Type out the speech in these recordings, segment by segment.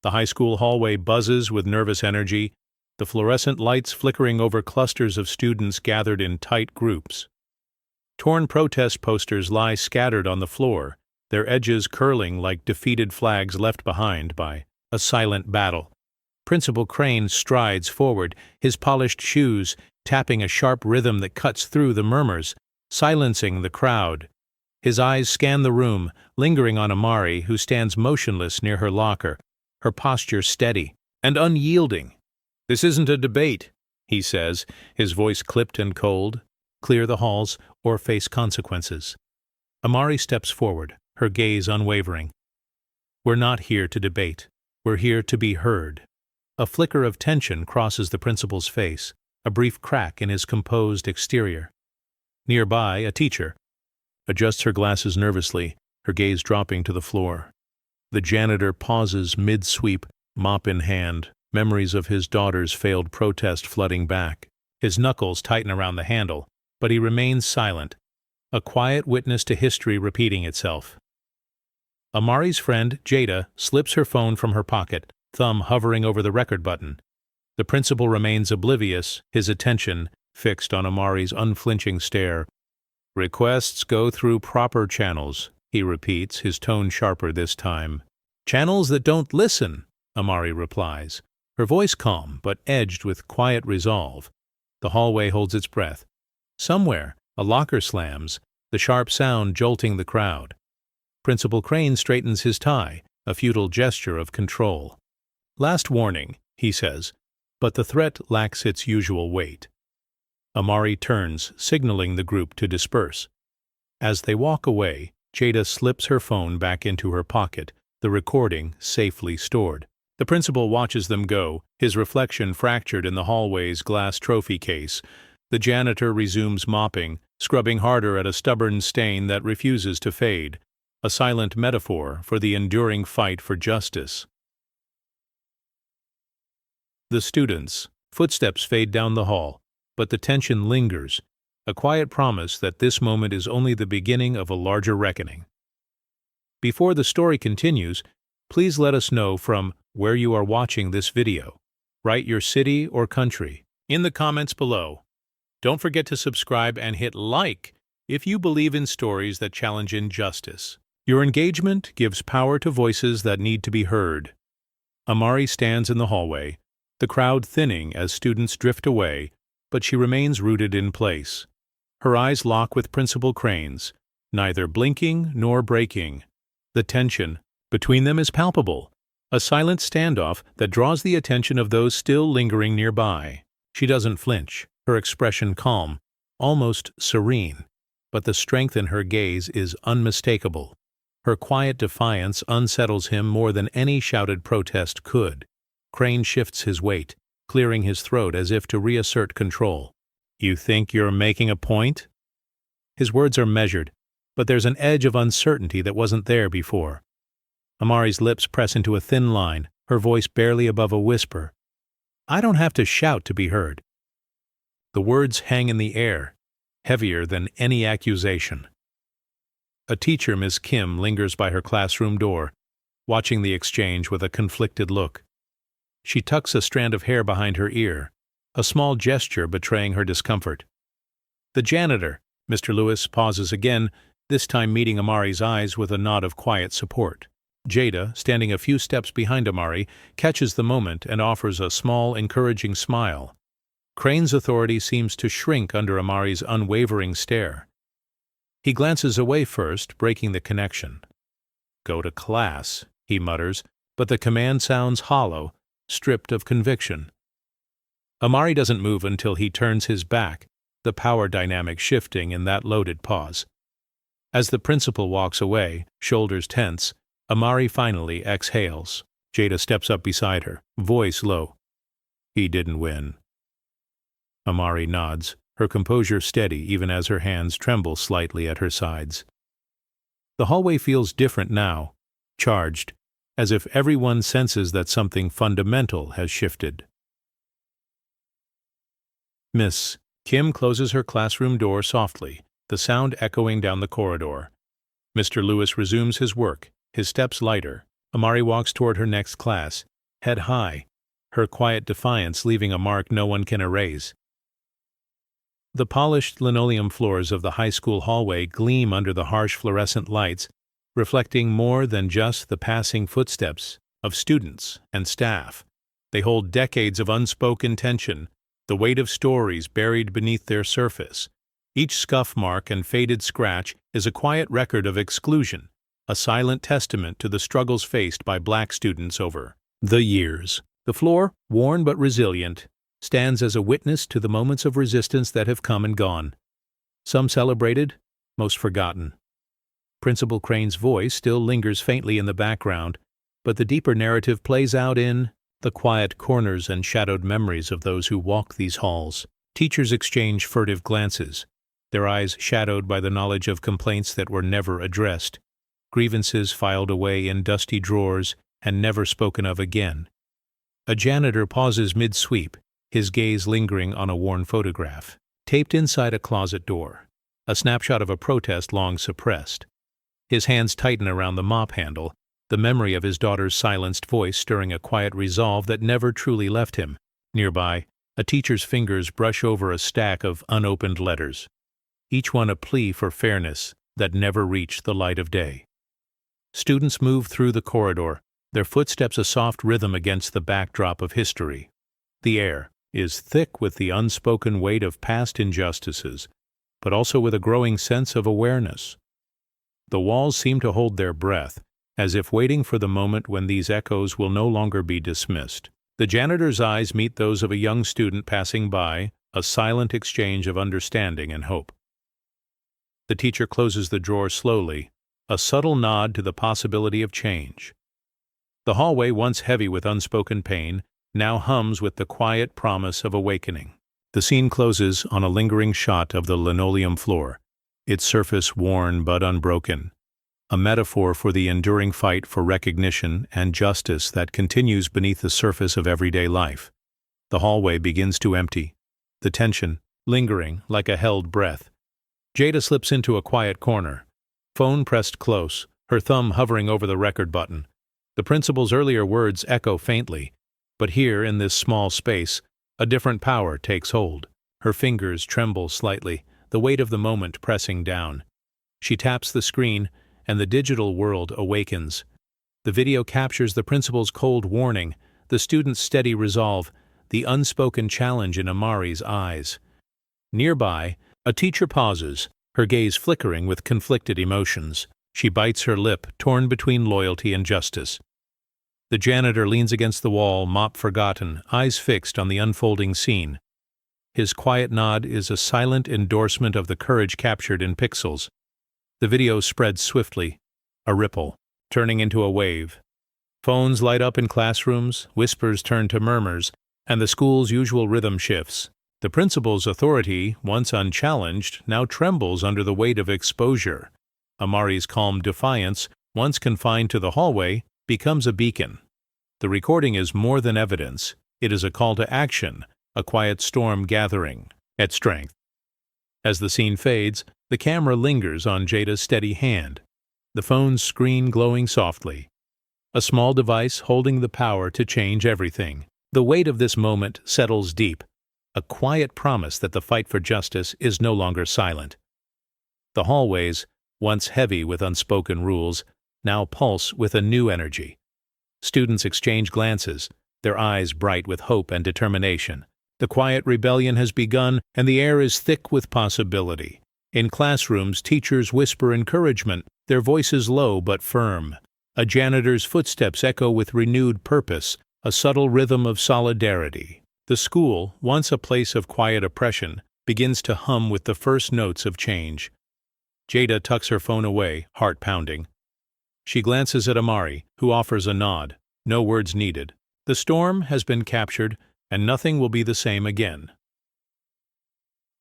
The high school hallway buzzes with nervous energy, the fluorescent lights flickering over clusters of students gathered in tight groups. Torn protest posters lie scattered on the floor, their edges curling like defeated flags left behind by a silent battle. Principal Crane strides forward, his polished shoes tapping a sharp rhythm that cuts through the murmurs, silencing the crowd. His eyes scan the room, lingering on Amari, who stands motionless near her locker, her posture steady and unyielding. "This isn't a debate," he says, his voice clipped and cold. "Clear the halls or face consequences." Amari steps forward, her gaze unwavering. "We're not here to debate. We're here to be heard." A flicker of tension crosses the principal's face, a brief crack in his composed exterior. Nearby, a teacher adjusts her glasses nervously, her gaze dropping to the floor. The janitor pauses mid-sweep, mop in hand, memories of his daughter's failed protest flooding back. His knuckles tighten around the handle, but he remains silent, a quiet witness to history repeating itself. Amari's friend, Jada, slips her phone from her pocket, thumb hovering over the record button. The principal remains oblivious, his attention fixed on Amari's unflinching stare. "Requests go through proper channels," he repeats, his tone sharper this time. "Channels that don't listen," Amari replies, her voice calm but edged with quiet resolve. The hallway holds its breath. Somewhere, a locker slams, the sharp sound jolting the crowd. Principal Crane straightens his tie, a futile gesture of control. "Last warning," he says, but the threat lacks its usual weight. Amari turns, signaling the group to disperse. As they walk away, Jada slips her phone back into her pocket, the recording safely stored. The principal watches them go, his reflection fractured in the hallway's glass trophy case. The janitor resumes mopping, scrubbing harder at a stubborn stain that refuses to fade, a silent metaphor for the enduring fight for justice. The students. Footsteps fade down the hall, but the tension lingers, a quiet promise that this moment is only the beginning of a larger reckoning. Before the story continues, please let us know from where you are watching this video. Write your city or country in the comments below. Don't forget to subscribe and hit like if you believe in stories that challenge injustice. Your engagement gives power to voices that need to be heard. Amari stands in the hallway, the crowd thinning as students drift away, but she remains rooted in place. Her eyes lock with Principal Crane's, neither blinking nor breaking. The tension between them is palpable, a silent standoff that draws the attention of those still lingering nearby. She doesn't flinch, her expression calm, almost serene, but the strength in her gaze is unmistakable. Her quiet defiance unsettles him more than any shouted protest could. Crane shifts his weight, clearing his throat as if to reassert control. "You think you're making a point?" His words are measured, but there's an edge of uncertainty that wasn't there before. Amari's lips press into a thin line, her voice barely above a whisper. "I don't have to shout to be heard." The words hang in the air, heavier than any accusation. A teacher, Miss Kim, lingers by her classroom door, watching the exchange with a conflicted look. She tucks a strand of hair behind her ear, a small gesture betraying her discomfort. The janitor, Mr. Lewis, pauses again, this time meeting Amari's eyes with a nod of quiet support. Jada, standing a few steps behind Amari, catches the moment and offers a small, encouraging smile. Crane's authority seems to shrink under Amari's unwavering stare. He glances away first, breaking the connection. "Go to class," he mutters, but the command sounds hollow, stripped of conviction. Amari doesn't move until he turns his back, the power dynamic shifting in that loaded pause. As the principal walks away, shoulders tense, Amari finally exhales. Jada steps up beside her, voice low. "He didn't win." Amari nods, her composure steady even as her hands tremble slightly at her sides. The hallway feels different now, charged, as if everyone senses that something fundamental has shifted. Miss Kim closes her classroom door softly, the sound echoing down the corridor. Mr. Lewis resumes his work, his steps lighter. Amari walks toward her next class, head high, her quiet defiance leaving a mark no one can erase. The polished linoleum floors of the high school hallway gleam under the harsh fluorescent lights, reflecting more than just the passing footsteps of students and staff. They hold decades of unspoken tension, the weight of stories buried beneath their surface. Each scuff mark and faded scratch is a quiet record of exclusion, a silent testament to the struggles faced by Black students over the years. The floor, worn but resilient, stands as a witness to the moments of resistance that have come and gone. Some celebrated, most forgotten. Principal Crane's voice still lingers faintly in the background, but the deeper narrative plays out in the quiet corners and shadowed memories of those who walk these halls. Teachers exchange furtive glances, their eyes shadowed by the knowledge of complaints that were never addressed, grievances filed away in dusty drawers and never spoken of again. A janitor pauses mid-sweep, his gaze lingering on a worn photograph, taped inside a closet door, a snapshot of a protest long suppressed. His hands tighten around the mop handle, the memory of his daughter's silenced voice stirring a quiet resolve that never truly left him. Nearby, a teacher's fingers brush over a stack of unopened letters, each one a plea for fairness that never reached the light of day. Students move through the corridor, their footsteps a soft rhythm against the backdrop of history. The air is thick with the unspoken weight of past injustices, but also with a growing sense of awareness. The walls seem to hold their breath, as if waiting for the moment when these echoes will no longer be dismissed. The janitor's eyes meet those of a young student passing by, a silent exchange of understanding and hope. The teacher closes the drawer slowly, a subtle nod to the possibility of change. The hallway, once heavy with unspoken pain, now hums with the quiet promise of awakening. The scene closes on a lingering shot of the linoleum floor, its surface worn but unbroken, a metaphor for the enduring fight for recognition and justice that continues beneath the surface of everyday life. The hallway begins to empty, the tension lingering like a held breath. Jada slips into a quiet corner, phone pressed close, her thumb hovering over the record button. The principal's earlier words echo faintly, but here, in this small space, a different power takes hold. Her fingers tremble slightly, the weight of the moment pressing down. She taps the screen, and the digital world awakens. The video captures the principal's cold warning, the student's steady resolve, the unspoken challenge in Amari's eyes. Nearby, a teacher pauses, her gaze flickering with conflicted emotions. She bites her lip, torn between loyalty and justice. The janitor leans against the wall, mop forgotten, eyes fixed on the unfolding scene. His quiet nod is a silent endorsement of the courage captured in pixels. The video spreads swiftly, a ripple, turning into a wave. Phones light up in classrooms, whispers turn to murmurs, and the school's usual rhythm shifts. The principal's authority, once unchallenged, now trembles under the weight of exposure. Amari's calm defiance, once confined to the hallway, becomes a beacon. The recording is more than evidence. It is a call to action, a quiet storm gathering at strength. As the scene fades, the camera lingers on Jada's steady hand, the phone's screen glowing softly. A small device holding the power to change everything. The weight of this moment settles deep, a quiet promise that the fight for justice is no longer silent. The hallways, once heavy with unspoken rules, now pulse with a new energy. Students exchange glances, their eyes bright with hope and determination. The quiet rebellion has begun, and the air is thick with possibility. In classrooms, teachers whisper encouragement, their voices low but firm. A janitor's footsteps echo with renewed purpose, a subtle rhythm of solidarity. The school, once a place of quiet oppression, begins to hum with the first notes of change. Jada tucks her phone away, heart pounding. She glances at Amari, who offers a nod. No words needed. The storm has been captured, and nothing will be the same again.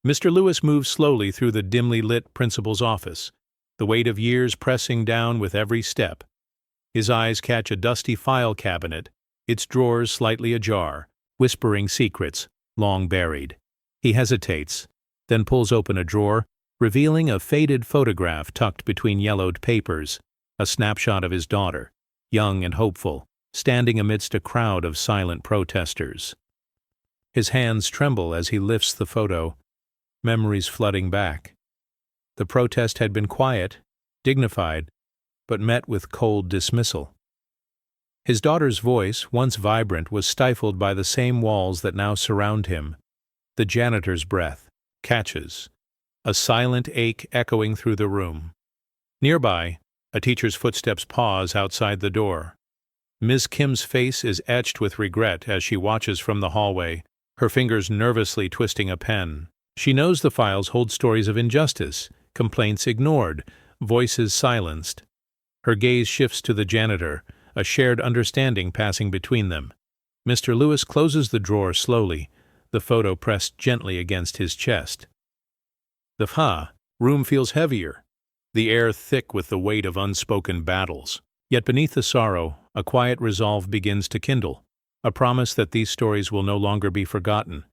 Mr. Lewis moves slowly through the dimly lit principal's office, the weight of years pressing down with every step. His eyes catch a dusty file cabinet, its drawers slightly ajar, whispering secrets, long buried. He hesitates, then pulls open a drawer, revealing a faded photograph tucked between yellowed papers, a snapshot of his daughter, young and hopeful, standing amidst a crowd of silent protesters. His hands tremble as he lifts the photo, memories flooding back. The protest had been quiet, dignified, but met with cold dismissal. His daughter's voice, once vibrant, was stifled by the same walls that now surround him. The janitor's breath catches, a silent ache echoing through the room. Nearby, a teacher's footsteps pause outside the door. Ms. Kim's face is etched with regret as she watches from the hallway, her fingers nervously twisting a pen. She knows the files hold stories of injustice, complaints ignored, voices silenced. Her gaze shifts to the janitor, a shared understanding passing between them. Mr. Lewis closes the drawer slowly, the photo pressed gently against his chest. The room feels heavier, the air thick with the weight of unspoken battles. Yet beneath the sorrow, a quiet resolve begins to kindle, a promise that these stories will no longer be forgotten.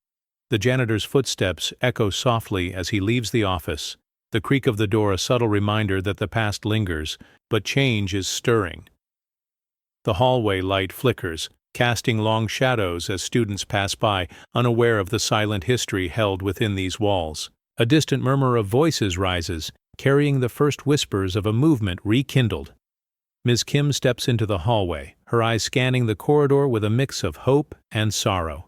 The janitor's footsteps echo softly as he leaves the office, the creak of the door a subtle reminder that the past lingers, but change is stirring. The hallway light flickers, casting long shadows as students pass by, unaware of the silent history held within these walls. A distant murmur of voices rises, carrying the first whispers of a movement rekindled. Ms. Kim steps into the hallway, her eyes scanning the corridor with a mix of hope and sorrow.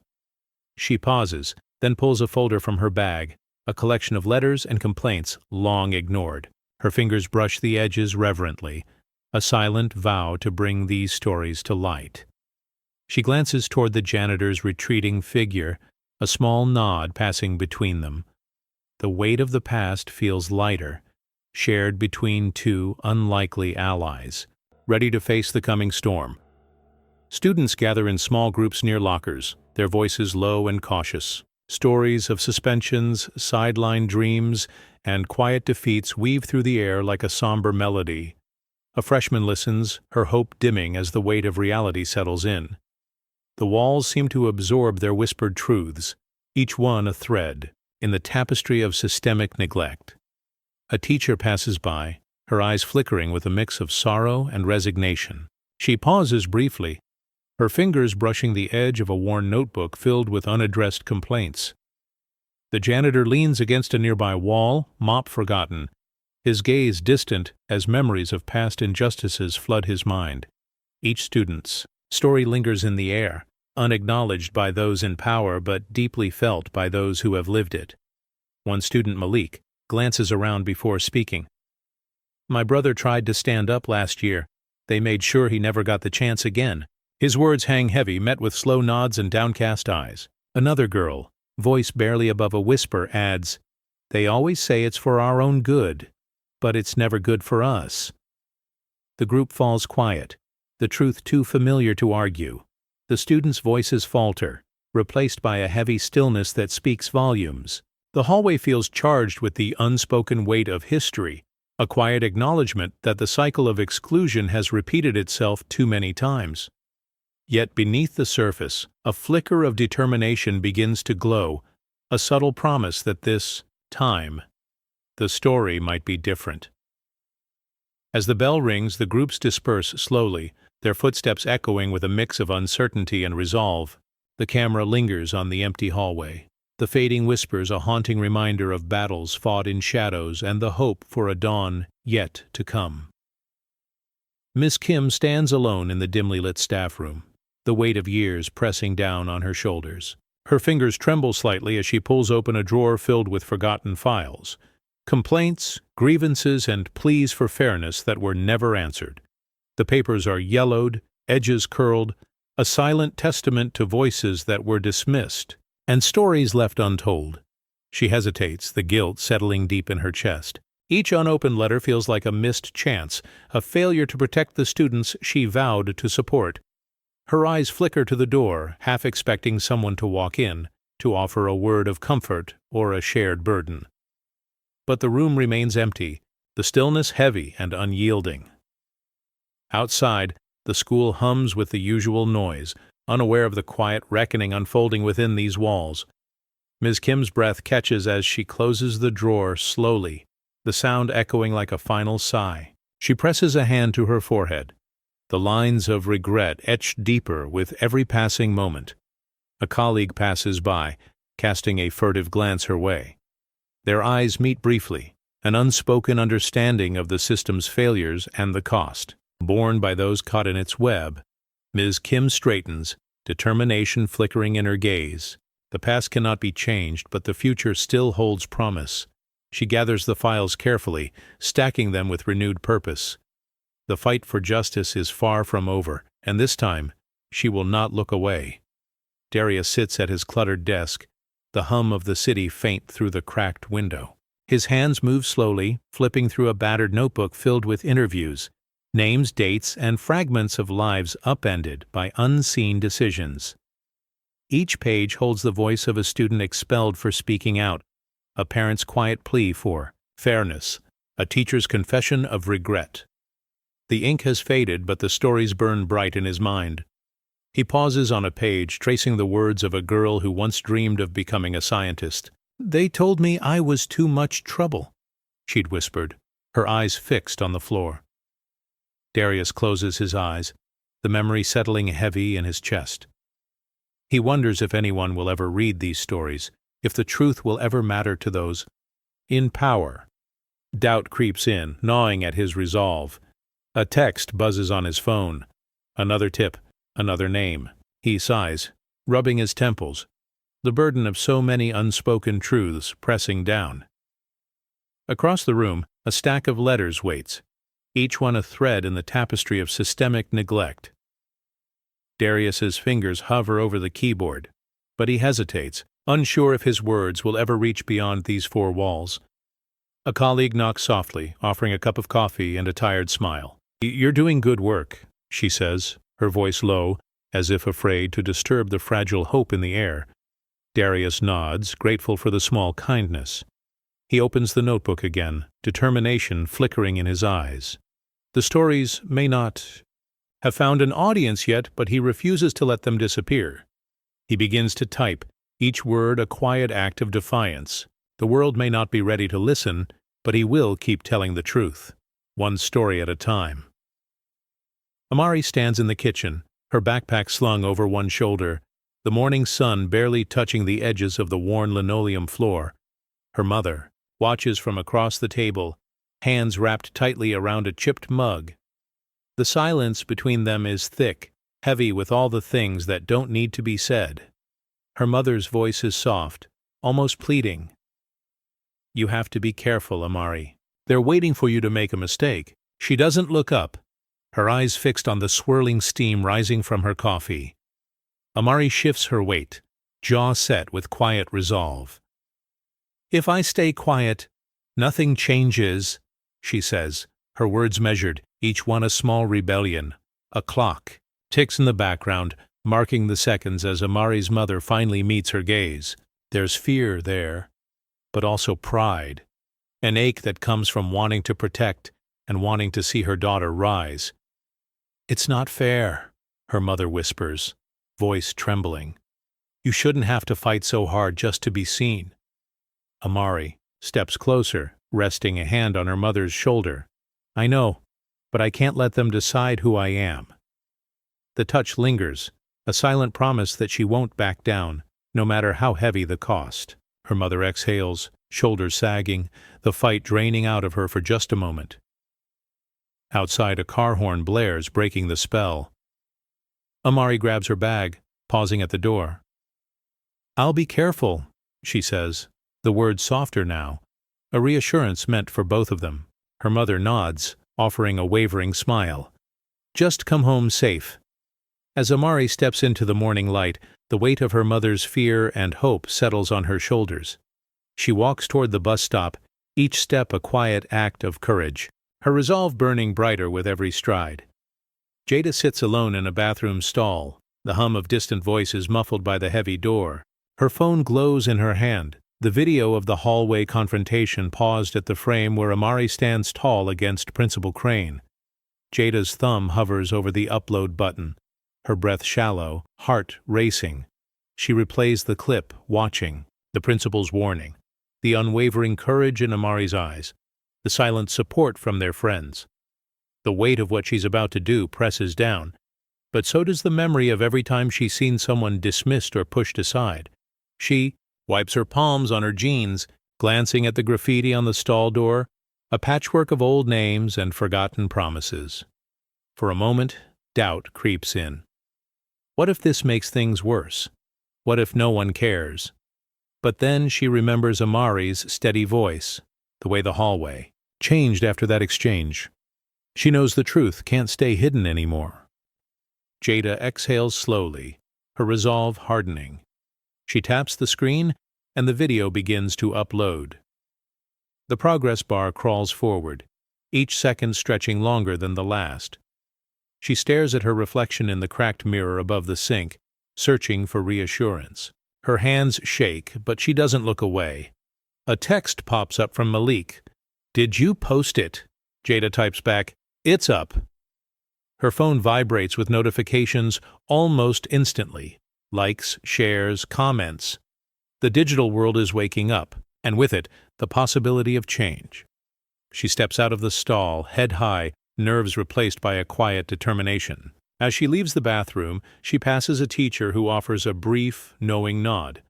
She pauses, then pulls a folder from her bag, a collection of letters and complaints long ignored. Her fingers brush the edges reverently, a silent vow to bring these stories to light. She glances toward the janitor's retreating figure, a small nod passing between them. The weight of the past feels lighter, shared between two unlikely allies, ready to face the coming storm. Students gather in small groups near lockers, their voices low and cautious. Stories of suspensions, sidelined dreams, and quiet defeats weave through the air like a somber melody. A freshman listens, her hope dimming as the weight of reality settles in. The walls seem to absorb their whispered truths, each one a thread in the tapestry of systemic neglect. A teacher passes by, her eyes flickering with a mix of sorrow and resignation. She pauses briefly, her fingers brushing the edge of a worn notebook filled with unaddressed complaints. The janitor leans against a nearby wall, mop forgotten, his gaze distant as memories of past injustices flood his mind. Each student's story lingers in the air, unacknowledged by those in power but deeply felt by those who have lived it. One student, Malik, glances around before speaking. "My brother tried to stand up last year. They made sure he never got the chance again." His words hang heavy, met with slow nods and downcast eyes. Another girl, voice barely above a whisper, adds, "They always say it's for our own good, but it's never good for us." The group falls quiet, the truth too familiar to argue. The students' voices falter, replaced by a heavy stillness that speaks volumes. The hallway feels charged with the unspoken weight of history, a quiet acknowledgement that the cycle of exclusion has repeated itself too many times. Yet beneath the surface, a flicker of determination begins to glow, a subtle promise that this time, the story might be different. As the bell rings, the groups disperse slowly, their footsteps echoing with a mix of uncertainty and resolve. The camera lingers on the empty hallway, the fading whispers a haunting reminder of battles fought in shadows and the hope for a dawn yet to come. Miss Kim stands alone in the dimly lit staff room, the weight of years pressing down on her shoulders. Her fingers tremble slightly as she pulls open a drawer filled with forgotten files, complaints, grievances, and pleas for fairness that were never answered. The papers are yellowed, edges curled, a silent testament to voices that were dismissed, and stories left untold. She hesitates, the guilt settling deep in her chest. Each unopened letter feels like a missed chance, a failure to protect the students she vowed to support. Her eyes flicker to the door, half expecting someone to walk in, to offer a word of comfort or a shared burden. But the room remains empty, the stillness heavy and unyielding. Outside, the school hums with the usual noise, unaware of the quiet reckoning unfolding within these walls. Ms. Kim's breath catches as she closes the drawer slowly, the sound echoing like a final sigh. She presses a hand to her forehead. the lines of regret etched deeper with every passing moment. A colleague passes by, casting a furtive glance her way. Their eyes meet briefly, an unspoken understanding of the system's failures and the cost. Borne by those caught in its web, Ms. Kim straightens, determination flickering in her gaze. The past cannot be changed, but the future still holds promise. She gathers the files carefully, stacking them with renewed purpose. The fight for justice is far from over, and this time, she will not look away. Darius sits at his cluttered desk, the hum of the city faint through the cracked window. His hands move slowly, flipping through a battered notebook filled with interviews, names, dates, and fragments of lives upended by unseen decisions. Each page holds the voice of a student expelled for speaking out, a parent's quiet plea for fairness, a teacher's confession of regret. The ink has faded, but the stories burn bright in his mind. He pauses on a page, tracing the words of a girl who once dreamed of becoming a scientist. "They told me I was too much trouble," she'd whispered, her eyes fixed on the floor. Darius closes his eyes, the memory settling heavy in his chest. He wonders if anyone will ever read these stories, if the truth will ever matter to those in power. Doubt creeps in, gnawing at his resolve. A text buzzes on his phone. Another tip, another name. He sighs, rubbing his temples, the burden of so many unspoken truths pressing down. Across the room, a stack of letters waits, each one a thread in the tapestry of systemic neglect. Darius's fingers hover over the keyboard, but he hesitates, unsure if his words will ever reach beyond these four walls. A colleague knocks softly, offering a cup of coffee and a tired smile. "You're doing good work," she says, her voice low, as if afraid to disturb the fragile hope in the air. Darius nods, grateful for the small kindness. He opens the notebook again, determination flickering in his eyes. The stories may not have found an audience yet, but he refuses to let them disappear. He begins to type, each word a quiet act of defiance. The world may not be ready to listen, but he will keep telling the truth, one story at a time. Amari stands in the kitchen, her backpack slung over one shoulder, the morning sun barely touching the edges of the worn linoleum floor. Her mother watches from across the table, hands wrapped tightly around a chipped mug. The silence between them is thick, heavy with all the things that don't need to be said. Her mother's voice is soft, almost pleading. "You have to be careful, Amari. They're waiting for you to make a mistake." She doesn't look up, her eyes fixed on the swirling steam rising from her coffee. Amari shifts her weight, jaw set with quiet resolve. "If I stay quiet, nothing changes," she says, her words measured, each one a small rebellion. A clock ticks in the background, marking the seconds as Amari's mother finally meets her gaze. There's fear there, but also pride, an ache that comes from wanting to protect and wanting to see her daughter rise. "It's not fair," her mother whispers, voice trembling. "You shouldn't have to fight so hard just to be seen." Amari steps closer, resting a hand on her mother's shoulder. "I know, but I can't let them decide who I am." The touch lingers, a silent promise that she won't back down, no matter how heavy the cost. Her mother exhales, shoulders sagging, the fight draining out of her for just a moment. Outside, a car horn blares, breaking the spell. Amari grabs her bag, pausing at the door. "I'll be careful," she says, the words softer now, a reassurance meant for both of them. Her mother nods, offering a wavering smile. "Just come home safe." As Amari steps into the morning light, the weight of her mother's fear and hope settles on her shoulders. She walks toward the bus stop, each step a quiet act of courage, her resolve burning brighter with every stride. Jada sits alone in a bathroom stall, the hum of distant voices muffled by the heavy door. Her phone glows in her hand, the video of the hallway confrontation paused at the frame where Amari stands tall against Principal Crane. Jada's thumb hovers over the upload button, her breath shallow, heart racing. She replays the clip, watching, the principal's warning, the unwavering courage in Amari's eyes, the silent support from their friends. The weight of what she's about to do presses down, but so does the memory of every time she's seen someone dismissed or pushed aside. She wipes her palms on her jeans, glancing at the graffiti on the stall door, a patchwork of old names and forgotten promises. For a moment, doubt creeps in. What if this makes things worse? What if no one cares? But then she remembers Amari's steady voice, the way the hallway changed after that exchange. She knows the truth can't stay hidden anymore. Jada exhales slowly, her resolve hardening. She taps the screen, and the video begins to upload. The progress bar crawls forward, each second stretching longer than the last. She stares at her reflection in the cracked mirror above the sink, searching for reassurance. Her hands shake, but she doesn't look away. A text pops up from Malik. "Did you post it?" Jada types back, "It's up." Her phone vibrates with notifications almost instantly. Likes, shares, comments. The digital world is waking up, and with it, the possibility of change. She steps out of the stall, head high, nerves replaced by a quiet determination. As she leaves the bathroom, she passes a teacher who offers a brief, knowing nod.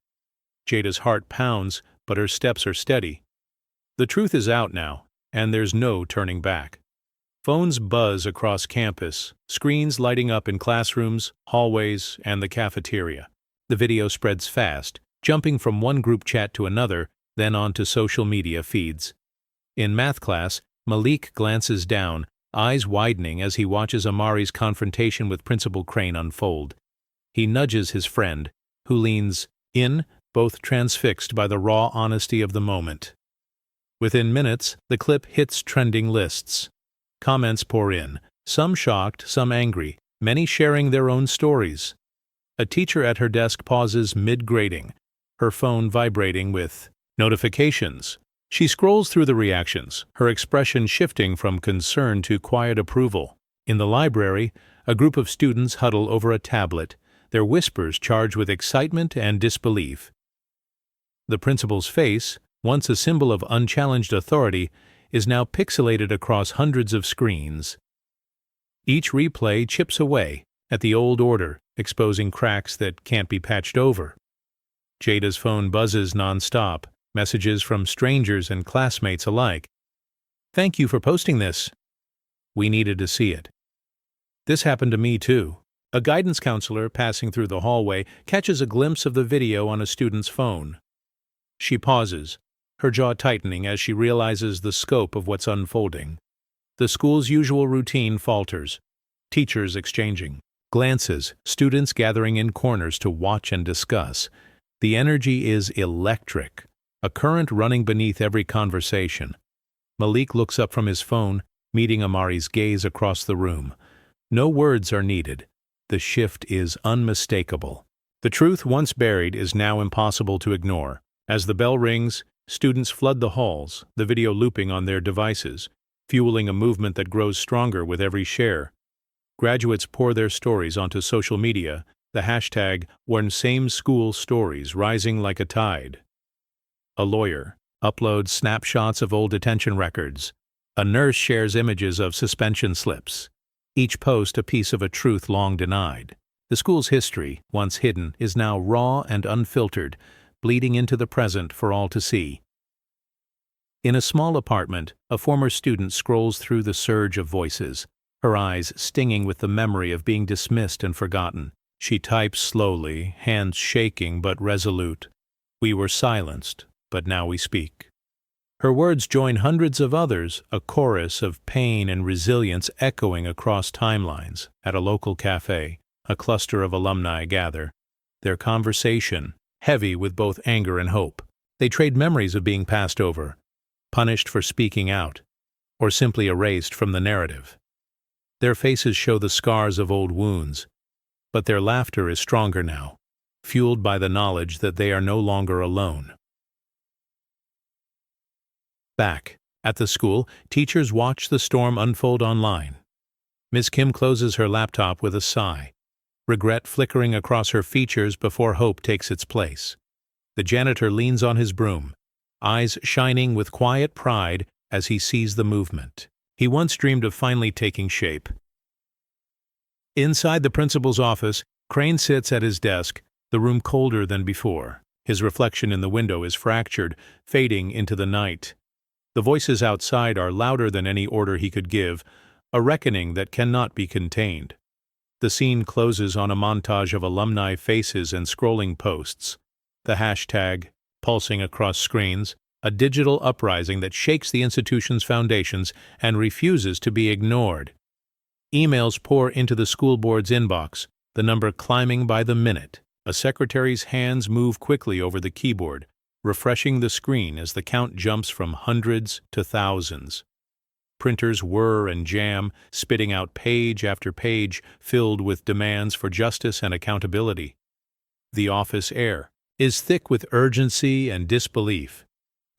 Jada's heart pounds, but her steps are steady. The truth is out now, and there's no turning back. Phones buzz across campus, screens lighting up in classrooms, hallways, and the cafeteria. The video spreads fast, jumping from one group chat to another, then onto social media feeds. In math class, Malik glances down, eyes widening as he watches Amari's confrontation with Principal Crane unfold. He nudges his friend, who leans in, both transfixed by the raw honesty of the moment. Within minutes, the clip hits trending lists. Comments pour in, some shocked, some angry, many sharing their own stories. A teacher at her desk pauses mid-grading, her phone vibrating with notifications. She scrolls through the reactions, her expression shifting from concern to quiet approval. In the library, a group of students huddle over a tablet, their whispers charged with excitement and disbelief. The principal's face, once a symbol of unchallenged authority, is now pixelated across hundreds of screens. Each replay chips away at the old order, exposing cracks that can't be patched over. Jada's phone buzzes nonstop, messages from strangers and classmates alike. "Thank you for posting this. We needed to see it." This happened to me too. A guidance counselor passing through the hallway catches a glimpse of the video on a student's phone. She pauses, her jaw tightening as she realizes the scope of what's unfolding. The school's usual routine falters. Teachers exchanging glances, students gathering in corners to watch and discuss. The energy is electric, a current running beneath every conversation. Malik looks up from his phone, meeting Amari's gaze across the room. No words are needed. The shift is unmistakable. The truth once buried is now impossible to ignore. As the bell rings, students flood the halls, the video looping on their devices, fueling a movement that grows stronger with every share. Graduates pour their stories onto social media, the hashtag #OneSameSchoolStories rising like a tide. A lawyer uploads snapshots of old detention records. A nurse shares images of suspension slips. Each post a piece of a truth long denied. The school's history, once hidden, is now raw and unfiltered, bleeding into the present for all to see. In a small apartment, a former student scrolls through the surge of voices, her eyes stinging with the memory of being dismissed and forgotten. She types slowly, hands shaking but resolute. "We were silenced, but now we speak." Her words join hundreds of others, a chorus of pain and resilience echoing across timelines. At a local cafe, a cluster of alumni gather, their conversation heavy with both anger and hope. They trade memories of being passed over, punished for speaking out, or simply erased from the narrative. Their faces show the scars of old wounds, but their laughter is stronger now, fueled by the knowledge that they are no longer alone. Back at the school, teachers watch the storm unfold online. Ms. Kim closes her laptop with a sigh, regret flickering across her features before hope takes its place. The janitor leans on his broom, eyes shining with quiet pride as he sees the movement. he once dreamed of finally taking shape. Inside the principal's office, Crane sits at his desk, the room colder than before. His reflection in the window is fractured, fading into the night. The voices outside are louder than any order he could give, a reckoning that cannot be contained. The scene closes on a montage of alumni faces and scrolling posts. The hashtag, pulsing across screens, a digital uprising that shakes the institution's foundations and refuses to be ignored. Emails pour into the school board's inbox, the number climbing by the minute. A secretary's hands move quickly over the keyboard, refreshing the screen as the count jumps from hundreds to thousands. Printers whir and jam, spitting out page after page filled with demands for justice and accountability. The office air is thick with urgency and disbelief,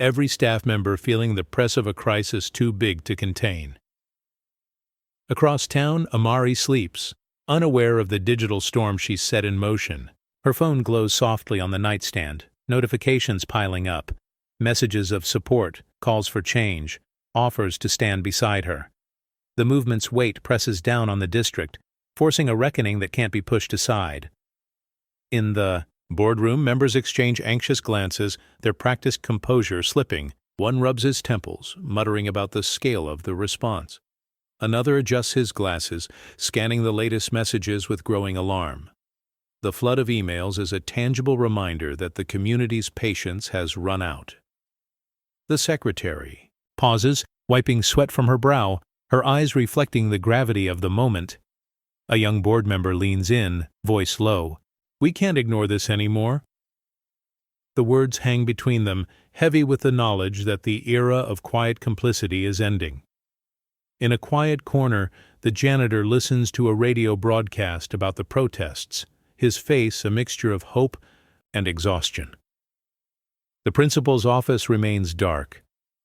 every staff member feeling the press of a crisis too big to contain. Across town, Amari sleeps, unaware of the digital storm she's set in motion. Her phone glows softly on the nightstand, notifications piling up, messages of support, calls for change, offers to stand beside her. The movement's weight presses down on the district, forcing a reckoning that can't be pushed aside. In the boardroom, members exchange anxious glances, their practiced composure slipping. One rubs his temples, muttering about the scale of the response. Another adjusts his glasses, scanning the latest messages with growing alarm. The flood of emails is a tangible reminder that the community's patience has run out. The secretary pauses, wiping sweat from her brow, her eyes reflecting the gravity of the moment. A young board member leans in, voice low. "We can't ignore this anymore." The words hang between them, heavy with the knowledge that the era of quiet complicity is ending. In a quiet corner, the janitor listens to a radio broadcast about the protests, his face a mixture of hope and exhaustion. The principal's office remains dark,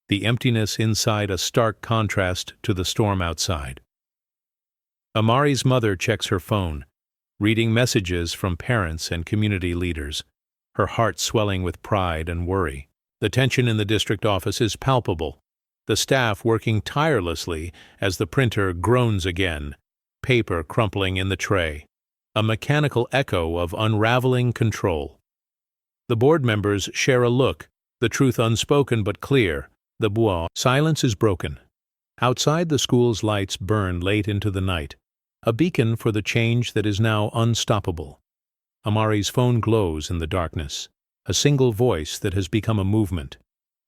the emptiness inside a stark contrast to the storm outside. Amari's mother checks her phone, reading messages from parents and community leaders, her heart swelling with pride and worry. The tension in the district office is palpable, the staff working tirelessly as the printer groans again, paper crumpling in the tray, a mechanical echo of unraveling control. The board members share a look, the truth unspoken but clear. The bois. Silence is broken. Outside, the school's lights burn late into the night, a beacon for the change that is now unstoppable. Amari's phone glows in the darkness, a single voice that has become a movement.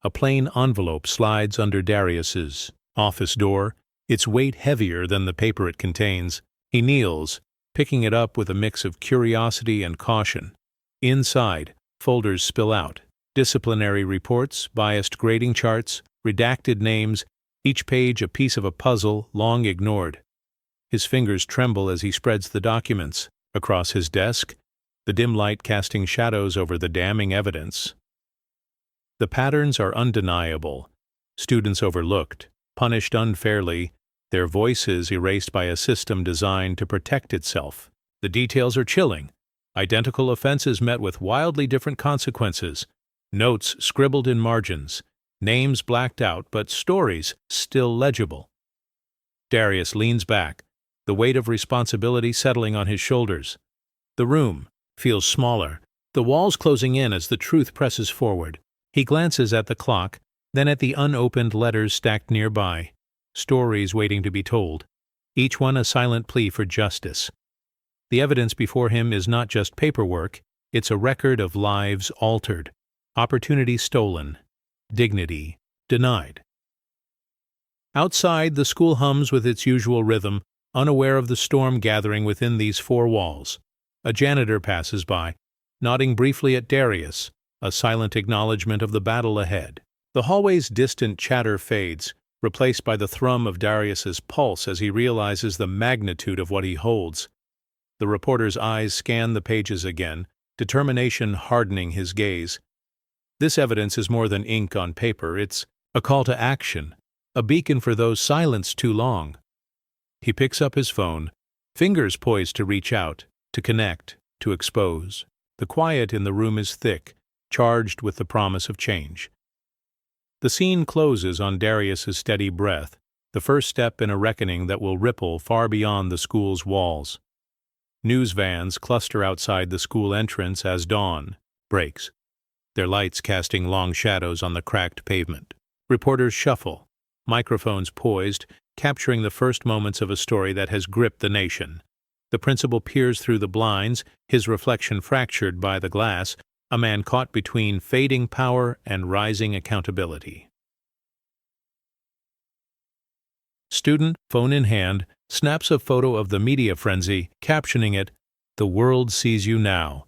A plain envelope slides under Darius's office door, its weight heavier than the paper it contains. He kneels, picking it up with a mix of curiosity and caution. Inside, folders spill out. Disciplinary reports, biased grading charts, redacted names, each page a piece of a puzzle long ignored. His fingers tremble as he spreads the documents across his desk, the dim light casting shadows over the damning evidence. The patterns are undeniable. Students overlooked, punished unfairly, their voices erased by a system designed to protect itself. The details are chilling. Identical offenses met with wildly different consequences. Notes scribbled in margins, names blacked out, but stories still legible. Darius leans back, the weight of responsibility settling on his shoulders. The room feels smaller, the walls closing in as the truth presses forward. He glances at the clock, then at the unopened letters stacked nearby, stories waiting to be told, each one a silent plea for justice. The evidence before him is not just paperwork, it's a record of lives altered, opportunity stolen, dignity denied. Outside, the school hums with its usual rhythm, unaware of the storm gathering within these four walls. A janitor passes by, nodding briefly at Darius, a silent acknowledgement of the battle ahead. The hallway's distant chatter fades, replaced by the thrum of Darius's pulse as he realizes the magnitude of what he holds. The reporter's eyes scan the pages again, determination hardening his gaze. This evidence is more than ink on paper, it's a call to action, a beacon for those silenced too long. He picks up his phone, fingers poised to reach out, to connect, to expose. The quiet in the room is thick, charged with the promise of change. The scene closes on Darius's steady breath, the first step in a reckoning that will ripple far beyond the school's walls. News vans cluster outside the school entrance as dawn breaks, their lights casting long shadows on the cracked pavement. Reporters shuffle, microphones poised, capturing the first moments of a story that has gripped the nation. The principal peers through the blinds, his reflection fractured by the glass, a man caught between fading power and rising accountability. Student, phone in hand, snaps a photo of the media frenzy, captioning it, "The world sees you now."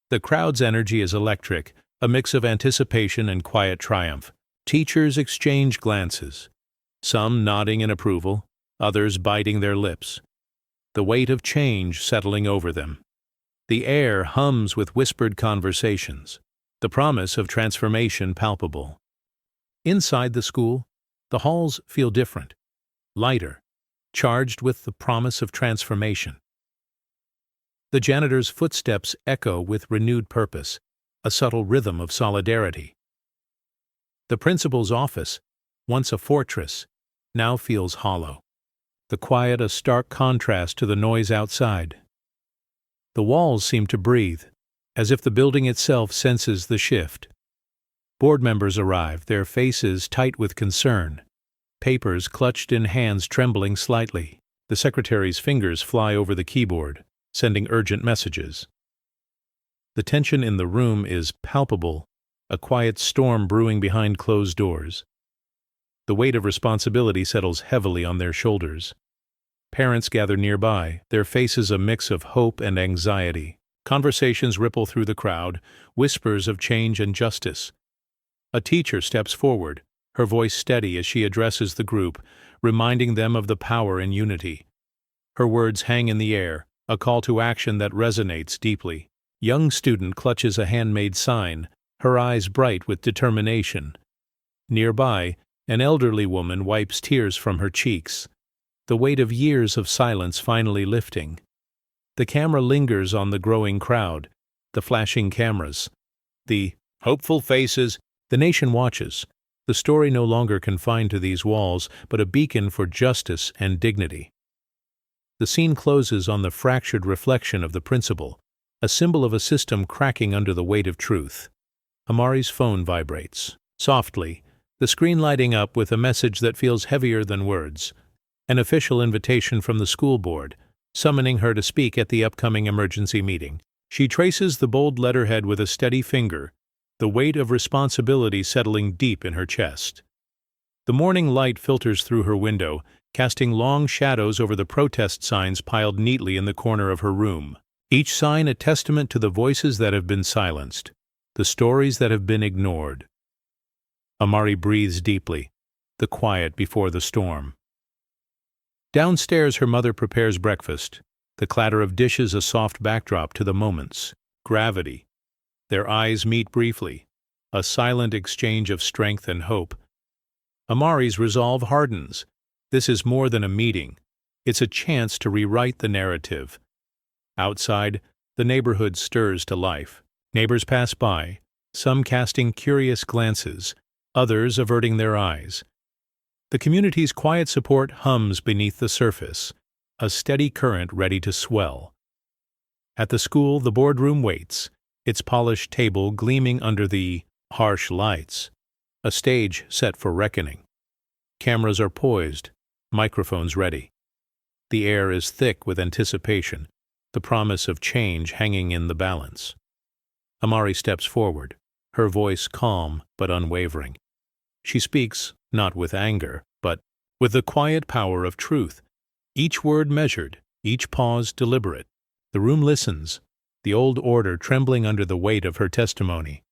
The crowd's energy is electric, a mix of anticipation and quiet triumph. Teachers exchange glances, some nodding in approval, others biting their lips, the weight of change settling over them. The air hums with whispered conversations, the promise of transformation palpable. Inside the school, the halls feel different, lighter, charged with the promise of transformation. The janitor's footsteps echo with renewed purpose, a subtle rhythm of solidarity. The principal's office, once a fortress, now feels hollow, the quiet a stark contrast to the noise outside. The walls seem to breathe, as if the building itself senses the shift. Board members arrive, their faces tight with concern, papers clutched in hands trembling slightly. The secretary's fingers fly over the keyboard, sending urgent messages. The tension in the room is palpable, a quiet storm brewing behind closed doors. The weight of responsibility settles heavily on their shoulders. Parents gather nearby, their faces a mix of hope and anxiety. Conversations ripple through the crowd, whispers of change and justice. A teacher steps forward, her voice steady as she addresses the group, reminding them of the power in unity. Her words hang in the air, a call to action that resonates deeply. Young student clutches a handmade sign, her eyes bright with determination. Nearby, an elderly woman wipes tears from her cheeks, the weight of years of silence finally lifting. The camera lingers on the growing crowd, the flashing cameras, the hopeful faces. The nation watches, the story no longer confined to these walls, but a beacon for justice and dignity. The scene closes on the fractured reflection of the principal, a symbol of a system cracking under the weight of truth. Amari's phone vibrates. Softly, the screen lighting up with a message that feels heavier than words. An official invitation from the school board, summoning her to speak at the upcoming emergency meeting. She traces the bold letterhead with a steady finger, the weight of responsibility settling deep in her chest. The morning light filters through her window, casting long shadows over the protest signs piled neatly in the corner of her room. Each sign a testament to the voices that have been silenced, the stories that have been ignored. Amari breathes deeply, the quiet before the storm. Downstairs, her mother prepares breakfast, the clatter of dishes a soft backdrop to the moments. Gravity. Their eyes meet briefly, a silent exchange of strength and hope. Amari's resolve hardens. This is more than a meeting. It's a chance to rewrite the narrative. Outside, the neighborhood stirs to life. Neighbors pass by, some casting curious glances, others averting their eyes. The community's quiet support hums beneath the surface, a steady current ready to swell. At the school, the boardroom waits, its polished table gleaming under the harsh lights, a stage set for reckoning. Cameras are poised, microphones ready. The air is thick with anticipation, the promise of change hanging in the balance. Amari steps forward, her voice calm but unwavering. She speaks not with anger, but with the quiet power of truth, each word measured, each pause deliberate. The room listens, the old order trembling under the weight of her testimony.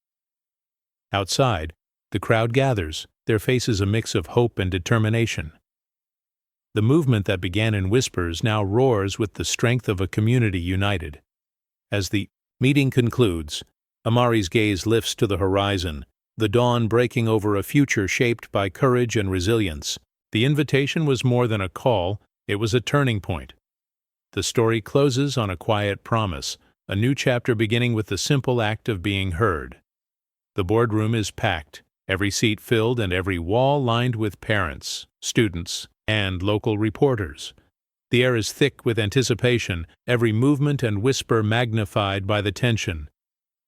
Outside, the crowd gathers, their faces a mix of hope and determination. The movement that began in whispers now roars with the strength of a community united. As the meeting concludes, Amari's gaze lifts to the horizon, the dawn breaking over a future shaped by courage and resilience. The invitation was more than a call, it was a turning point. The story closes on a quiet promise, a new chapter beginning with the simple act of being heard. The boardroom is packed, every seat filled and every wall lined with parents, students, and local reporters. The air is thick with anticipation, every movement and whisper magnified by the tension.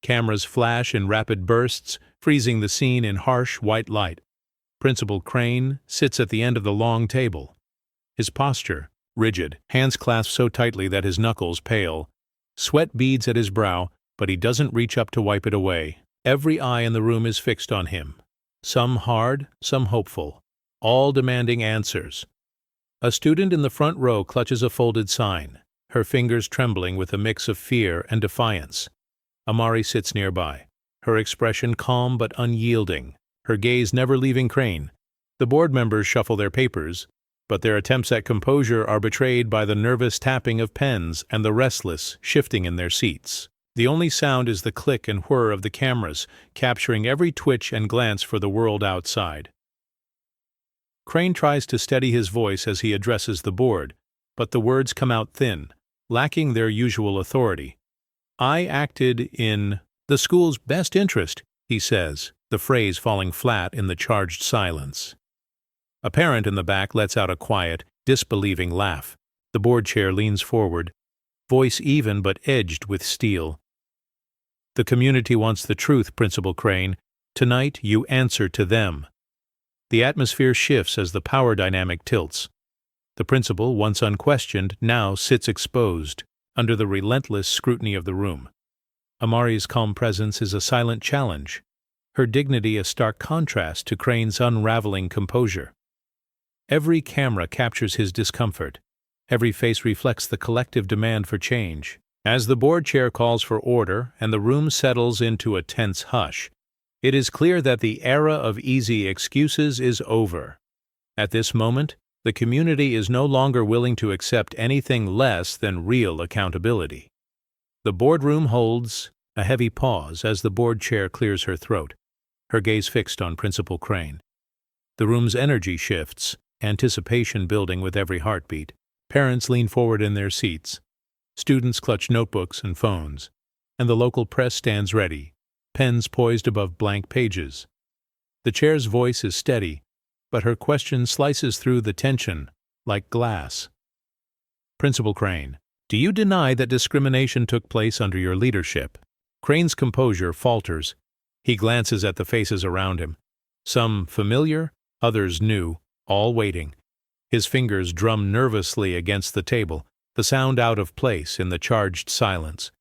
Cameras flash in rapid bursts, freezing the scene in harsh white light. Principal Crane sits at the end of the long table. His posture, rigid, hands clasped so tightly that his knuckles pale. Sweat beads at his brow, but he doesn't reach up to wipe it away. Every eye in the room is fixed on him. Some hard, some hopeful, all demanding answers. A student in the front row clutches a folded sign, her fingers trembling with a mix of fear and defiance. Amari sits nearby, her expression calm but unyielding, her gaze never leaving Crane. The board members shuffle their papers, but their attempts at composure are betrayed by the nervous tapping of pens and the restless shifting in their seats. The only sound is the click and whir of the cameras, capturing every twitch and glance for the world outside. Crane tries to steady his voice as he addresses the board, but the words come out thin, lacking their usual authority. "I acted in the school's best interest," he says, the phrase falling flat in the charged silence. A parent in the back lets out a quiet, disbelieving laugh. The board chair leans forward, voice even but edged with steel. "The community wants the truth, Principal Crane. Tonight you answer to them." The atmosphere shifts as the power dynamic tilts. The principal, once unquestioned, now sits exposed, under the relentless scrutiny of the room. Amari's calm presence is a silent challenge, her dignity a stark contrast to Crane's unraveling composure. Every camera captures his discomfort. Every face reflects the collective demand for change. As the board chair calls for order and the room settles into a tense hush, it is clear that the era of easy excuses is over. At this moment, the community is no longer willing to accept anything less than real accountability. The boardroom holds a heavy pause as the board chair clears her throat, her gaze fixed on Principal Crane. The room's energy shifts, anticipation building with every heartbeat. Parents lean forward in their seats. Students clutch notebooks and phones, and the local press stands ready, pens poised above blank pages. The chair's voice is steady, but her question slices through the tension like glass. "Principal Crane, do you deny that discrimination took place under your leadership?" Crane's composure falters. He glances at the faces around him. Some familiar, others new, all waiting. His fingers drum nervously against the table, the sound out of place in the charged silence.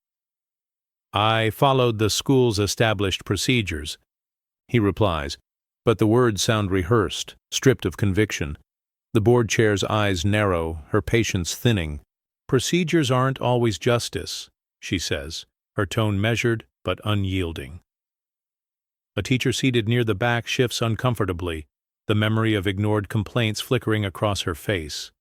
"I followed the school's established procedures," he replies, but the words sound rehearsed, stripped of conviction. The board chair's eyes narrow, her patience thinning. "Procedures aren't always justice," she says, her tone measured but unyielding. A teacher seated near the back shifts uncomfortably, the memory of ignored complaints flickering across her face.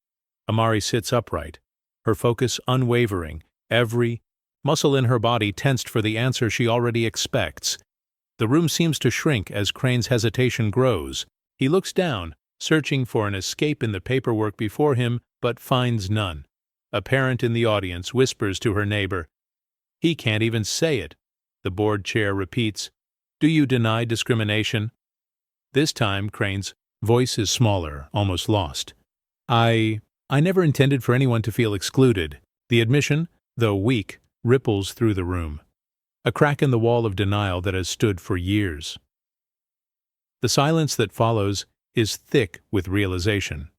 Amari sits upright, her focus unwavering, every muscle in her body tensed for the answer she already expects. The room seems to shrink as Crane's hesitation grows. He looks down, searching for an escape in the paperwork before him, but finds none. A parent in the audience whispers to her neighbor, "He can't even say it." The board chair repeats, "Do you deny discrimination?" This time, Crane's voice is smaller, almost lost. I never intended for anyone to feel excluded." The admission, though weak, ripples through the room, a crack in the wall of denial that has stood for years. The silence that follows is thick with realization.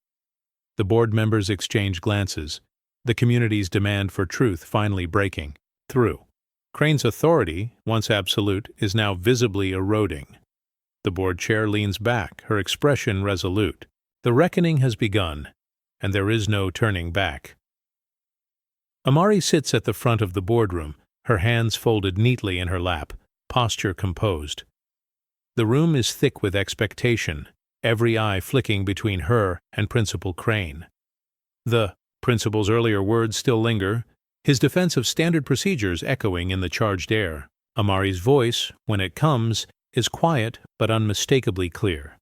The board members exchange glances, the community's demand for truth finally breaking through. Crane's authority, once absolute, is now visibly eroding. The board chair leans back, her expression resolute. The reckoning has begun, and there is no turning back. Amari sits at the front of the boardroom, her hands folded neatly in her lap, posture composed. The room is thick with expectation, every eye flicking between her and Principal Crane. The principal's earlier words still linger, his defense of standard procedures echoing in the charged air. Amari's voice, when it comes, is quiet but unmistakably clear.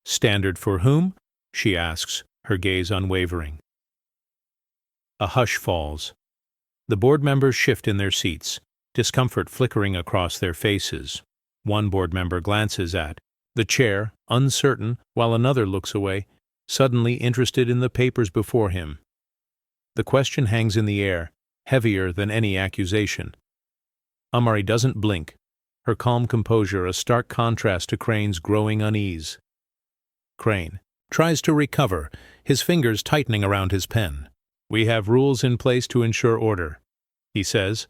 "Standard for whom?" she asks, her gaze unwavering. A hush falls. The board members shift in their seats, discomfort flickering across their faces. One board member glances at The chair, uncertain, while another looks away, suddenly interested in the papers before him. The question hangs in the air, heavier than any accusation. Amari doesn't blink, her calm composure a stark contrast to Crane's growing unease. Crane tries to recover, his fingers tightening around his pen. "We have rules in place to ensure order," he says,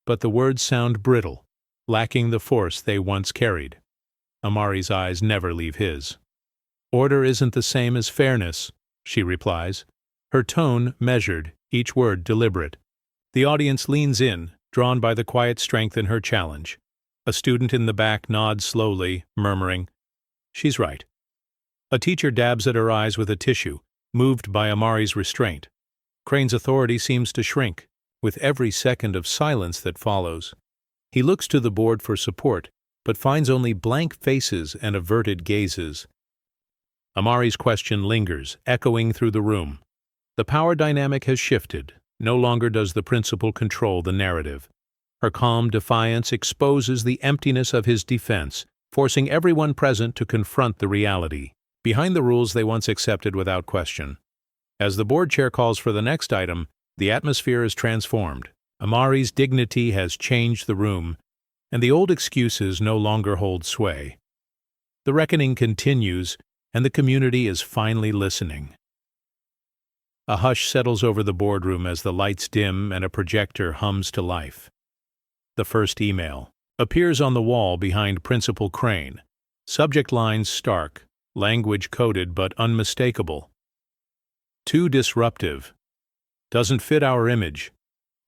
but the words sound brittle, lacking the force they once carried. Amari's eyes never leave his. "Order isn't the same as fairness," she replies, her tone measured, each word deliberate. The audience leans in, drawn by the quiet strength in her challenge. A student in the back nods slowly, murmuring, "She's right." A teacher dabs at her eyes with a tissue, moved by Amari's restraint. Crane's authority seems to shrink, with every second of silence that follows. He looks to the board for support, but finds only blank faces and averted gazes. Amari's question lingers, echoing through the room. The power dynamic has shifted. No longer does the principal control the narrative. Her calm defiance exposes the emptiness of his defense, forcing everyone present to confront the reality, behind the rules they once accepted without question. As the board chair calls for the next item, the atmosphere is transformed. Amari's dignity has changed the room, and the old excuses no longer hold sway. The reckoning continues, and the community is finally listening. A hush settles over the boardroom as the lights dim and a projector hums to life. The first email appears on the wall behind Principal Crane. Subject lines stark, language coded but unmistakable. "Too disruptive. Doesn't fit our image."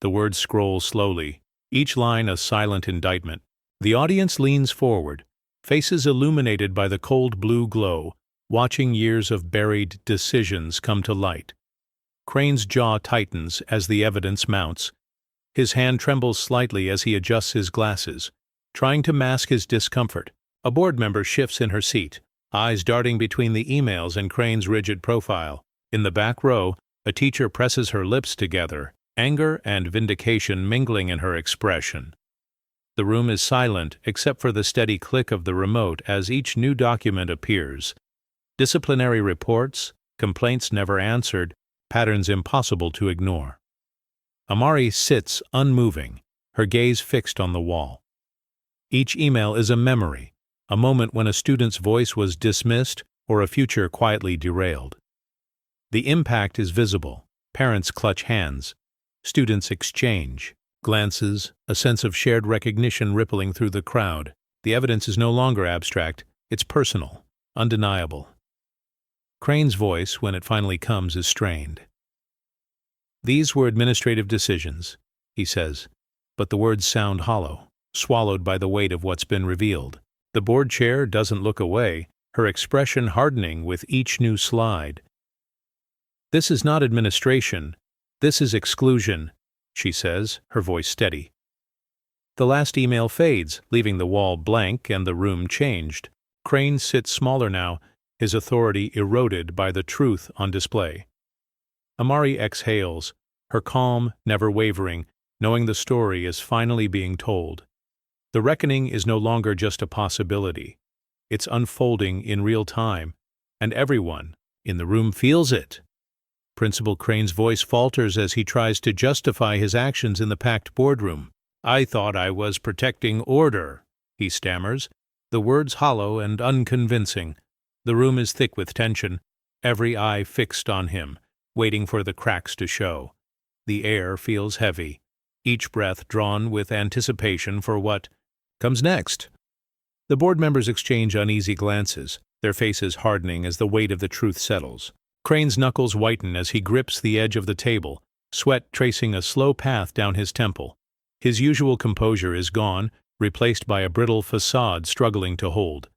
The words scroll slowly, each line a silent indictment. The audience leans forward, faces illuminated by the cold blue glow, watching years of buried decisions come to light. Crane's jaw tightens as the evidence mounts. His hand trembles slightly as he adjusts his glasses, trying to mask his discomfort. A board member shifts in her seat, eyes darting between the emails and Crane's rigid profile. In the back row, a teacher presses her lips together, anger and vindication mingling in her expression. The room is silent except for the steady click of the remote as each new document appears. Disciplinary reports, complaints never answered, patterns impossible to ignore. Amari sits unmoving, her gaze fixed on the wall. Each email is a memory, a moment when a student's voice was dismissed or a future quietly derailed. The impact is visible. Parents clutch hands. Students exchange glances, a sense of shared recognition rippling through the crowd. The evidence is no longer abstract, it's personal, undeniable. Crane's voice, when it finally comes, is strained. "These were administrative decisions," he says, but the words sound hollow, swallowed by the weight of what's been revealed. The board chair doesn't look away, her expression hardening with each new slide. "This is not administration, this is exclusion," she says, her voice steady. The last email fades, leaving the wall blank and the room changed. Crane sits smaller now, his authority eroded by the truth on display. Amari exhales, her calm never wavering, knowing the story is finally being told. The reckoning is no longer just a possibility. It's unfolding in real time, and everyone in the room feels it. Principal Crane's voice falters as he tries to justify his actions in the packed boardroom. "I thought I was protecting order," he stammers, the words hollow and unconvincing. The room is thick with tension, every eye fixed on him, waiting for the cracks to show. The air feels heavy, each breath drawn with anticipation for what comes next. The board members exchange uneasy glances, their faces hardening as the weight of the truth settles. Crane's knuckles whiten as he grips the edge of the table, sweat tracing a slow path down his temple. His usual composure is gone, replaced by a brittle facade struggling to hold.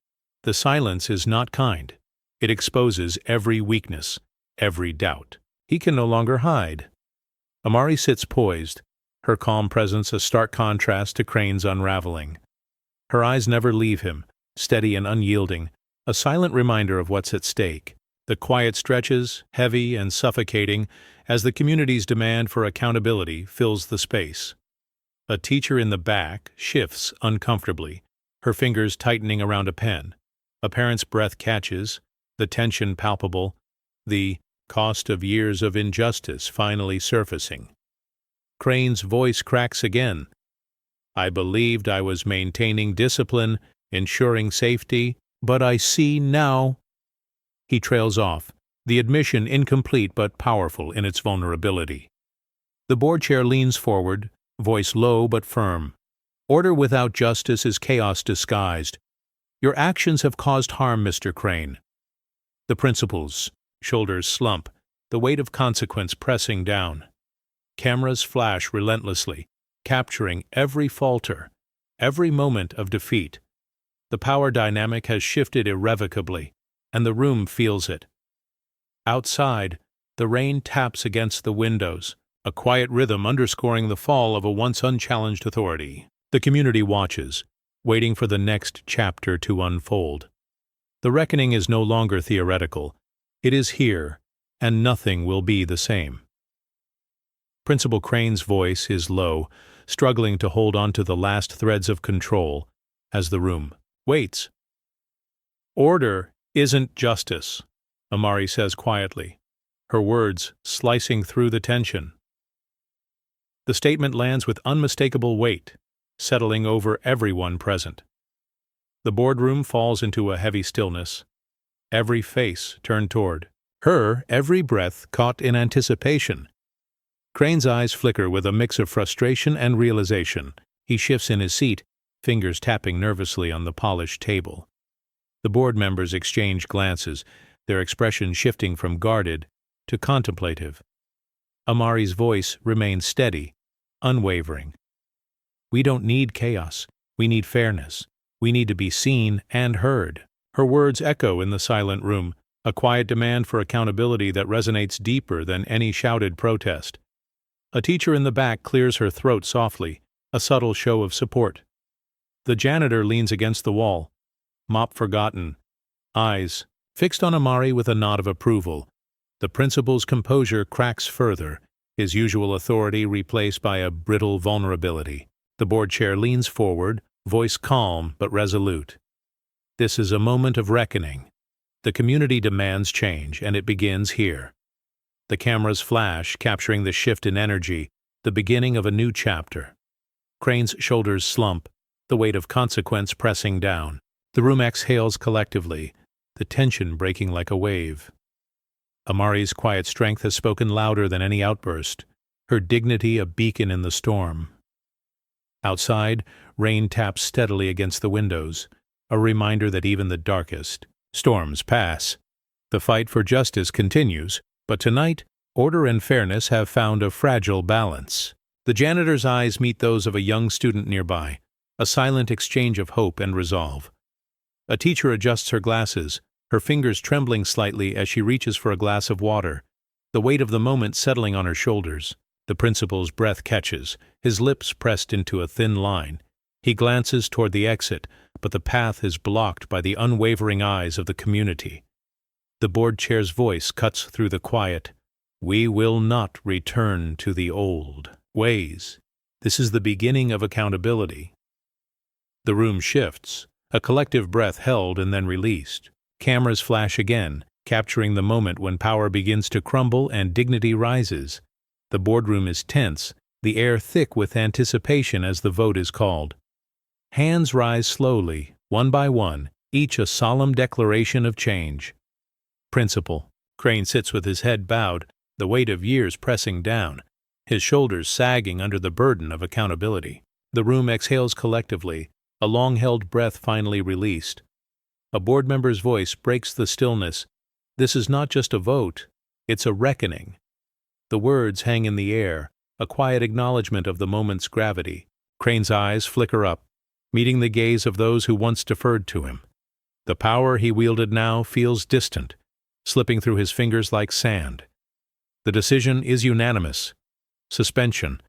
The silence is not kind. It exposes every weakness, every doubt. He can no longer hide. Amari sits poised, her calm presence a stark contrast to Crane's unraveling. Her eyes never leave him, steady and unyielding, a silent reminder of what's at stake. The quiet stretches, heavy and suffocating, as the community's demand for accountability fills the space. A teacher in the back shifts uncomfortably, her fingers tightening around a pen. A parent's breath catches, the tension palpable, the cost of years of injustice finally surfacing. Crane's voice cracks again. I believed I was maintaining discipline, ensuring safety, but I see now. He trails off, the admission incomplete but powerful in its vulnerability. The board chair leans forward, voice low but firm. Order without justice is chaos disguised. Your actions have caused harm, Mr. Crane. The principal's shoulders slump, the weight of consequence pressing down. Cameras flash relentlessly, capturing every falter, every moment of defeat. The power dynamic has shifted irrevocably, and the room feels it. Outside, the rain taps against the windows, a quiet rhythm underscoring the fall of a once unchallenged authority. The community watches, waiting for the next chapter to unfold. The reckoning is no longer theoretical. It is here, and nothing will be the same. Principal Crane's voice is low, struggling to hold on to the last threads of control, as the room waits. Order isn't justice, Amari says quietly, her words slicing through the tension. The statement lands with unmistakable weight, settling over everyone present. The boardroom falls into a heavy stillness, every face turned toward her, every breath caught in anticipation. Crane's eyes flicker with a mix of frustration and realization. He shifts in his seat, fingers tapping nervously on the polished table. The board members exchange glances, their expression shifting from guarded to contemplative. Amari's voice remains steady, unwavering. We don't need chaos. We need fairness. We need to be seen and heard. Her words echo in the silent room, a quiet demand for accountability that resonates deeper than any shouted protest. A teacher in the back clears her throat softly, a subtle show of support. The janitor leans against the wall, mop forgotten, eyes fixed on Amari with a nod of approval. The principal's composure cracks further, his usual authority replaced by a brittle vulnerability. The board chair leans forward, voice calm but resolute. This is a moment of reckoning. The community demands change, and it begins here. The cameras flash, capturing the shift in energy, the beginning of a new chapter. Crane's shoulders slump, the weight of consequence pressing down. The room exhales collectively, the tension breaking like a wave. Amari's quiet strength has spoken louder than any outburst, her dignity a beacon in the storm. Outside, rain taps steadily against the windows, a reminder that even the darkest storms pass. The fight for justice continues, but tonight, order and fairness have found a fragile balance. The janitor's eyes meet those of a young student nearby, a silent exchange of hope and resolve. A teacher adjusts her glasses, her fingers trembling slightly as she reaches for a glass of water, the weight of the moment settling on her shoulders. The principal's breath catches, his lips pressed into a thin line. He glances toward the exit, but the path is blocked by the unwavering eyes of the community. The board chair's voice cuts through the quiet. We will not return to the old ways. This is the beginning of accountability. The room shifts, a collective breath held and then released. Cameras flash again, capturing the moment when power begins to crumble and dignity rises. The boardroom is tense, the air thick with anticipation as the vote is called. Hands rise slowly, one by one, each a solemn declaration of change. Principal. Crane sits with his head bowed, the weight of years pressing down, his shoulders sagging under the burden of accountability. The room exhales collectively, a long-held breath finally released. A board member's voice breaks the stillness. This is not just a vote, it's a reckoning. The words hang in the air, a quiet acknowledgement of the moment's gravity. Crane's eyes flicker up, meeting the gaze of those who once deferred to him. The power he wielded now feels distant, slipping through his fingers like sand. The decision is unanimous. Suspension.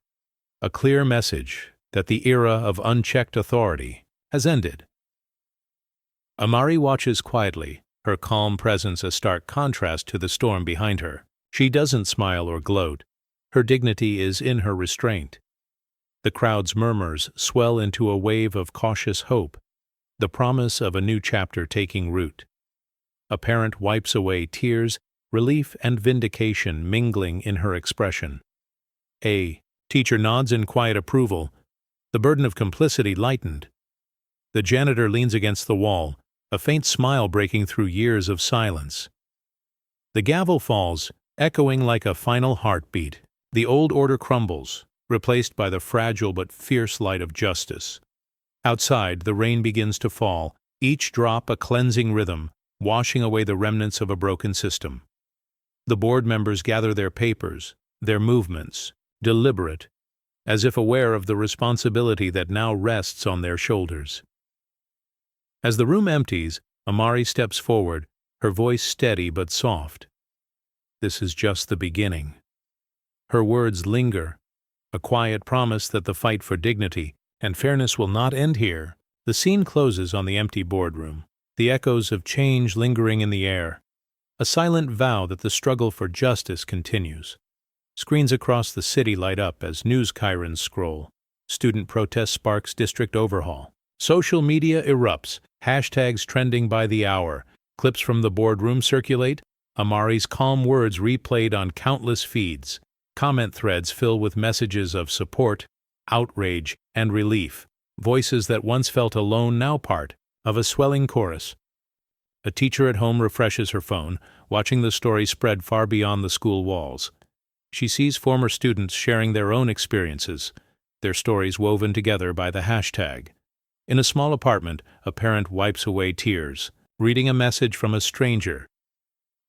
A clear message that the era of unchecked authority has ended. Amari watches quietly, her calm presence a stark contrast to the storm behind her. She doesn't smile or gloat. Her dignity is in her restraint. The crowd's murmurs swell into a wave of cautious hope. the promise of a new chapter taking root. A parent wipes away tears, relief and vindication mingling in her expression. A teacher nods in quiet approval, the burden of complicity lightened. The janitor leans against the wall, a faint smile breaking through years of silence. The gavel falls, echoing like a final heartbeat. The old order crumbles, replaced by the fragile but fierce light of justice. Outside, the rain begins to fall, each drop a cleansing rhythm, washing away the remnants of a broken system. The board members gather their papers, their movements, deliberate, as if aware of the responsibility that now rests on their shoulders. As the room empties, Amari steps forward, her voice steady but soft. This is just the beginning. Her words linger, a quiet promise that the fight for dignity and fairness will not end here. The scene closes on the empty boardroom, the echoes of change lingering in the air, a silent vow that the struggle for justice continues. Screens across the city light up as news chyrons scroll. Student protest sparks district overhaul. Social media erupts, hashtags trending by the hour. Clips from the boardroom circulate, Amari's calm words replayed on countless feeds. Comment threads fill with messages of support, outrage, and relief. Voices that once felt alone now part of a swelling chorus. A teacher at home refreshes her phone, watching the story spread far beyond the school walls. She sees former students sharing their own experiences, their stories woven together by the hashtag. In a small apartment, a parent wipes away tears, reading a message from a stranger.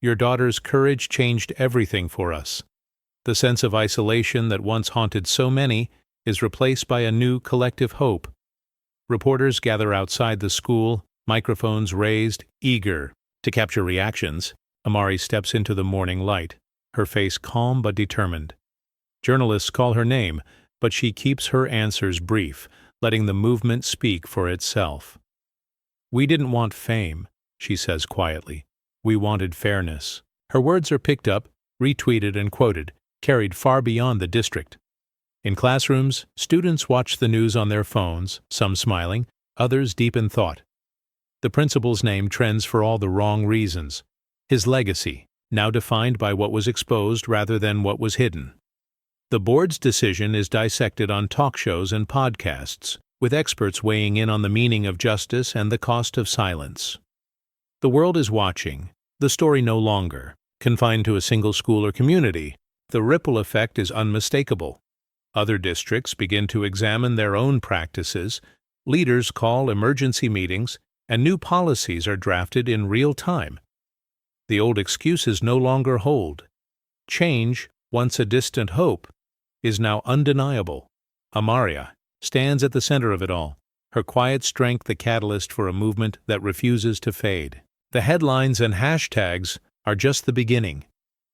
Your daughter's courage changed everything for us. The sense of isolation that once haunted so many is replaced by a new collective hope. Reporters gather outside the school, microphones raised, eager to capture reactions. Amari steps into the morning light, her face calm but determined. Journalists call her name, but she keeps her answers brief, letting the movement speak for itself. We didn't want fame, she says quietly. We wanted fairness. Her words are picked up, retweeted and quoted, carried far beyond the district. In classrooms, students watch the news on their phones, some smiling, others deep in thought. The principal's name trends for all the wrong reasons. His legacy, now defined by what was exposed rather than what was hidden. The board's decision is dissected on talk shows and podcasts, with experts weighing in on the meaning of justice and the cost of silence. The world is watching, the story no longer confined to a single school or community. The ripple effect is unmistakable. Other districts begin to examine their own practices, leaders call emergency meetings, and new policies are drafted in real time. The old excuses no longer hold. Change, once a distant hope, is now undeniable. Amaria stands at the center of it all, her quiet strength the catalyst for a movement that refuses to fade. The headlines and hashtags are just the beginning.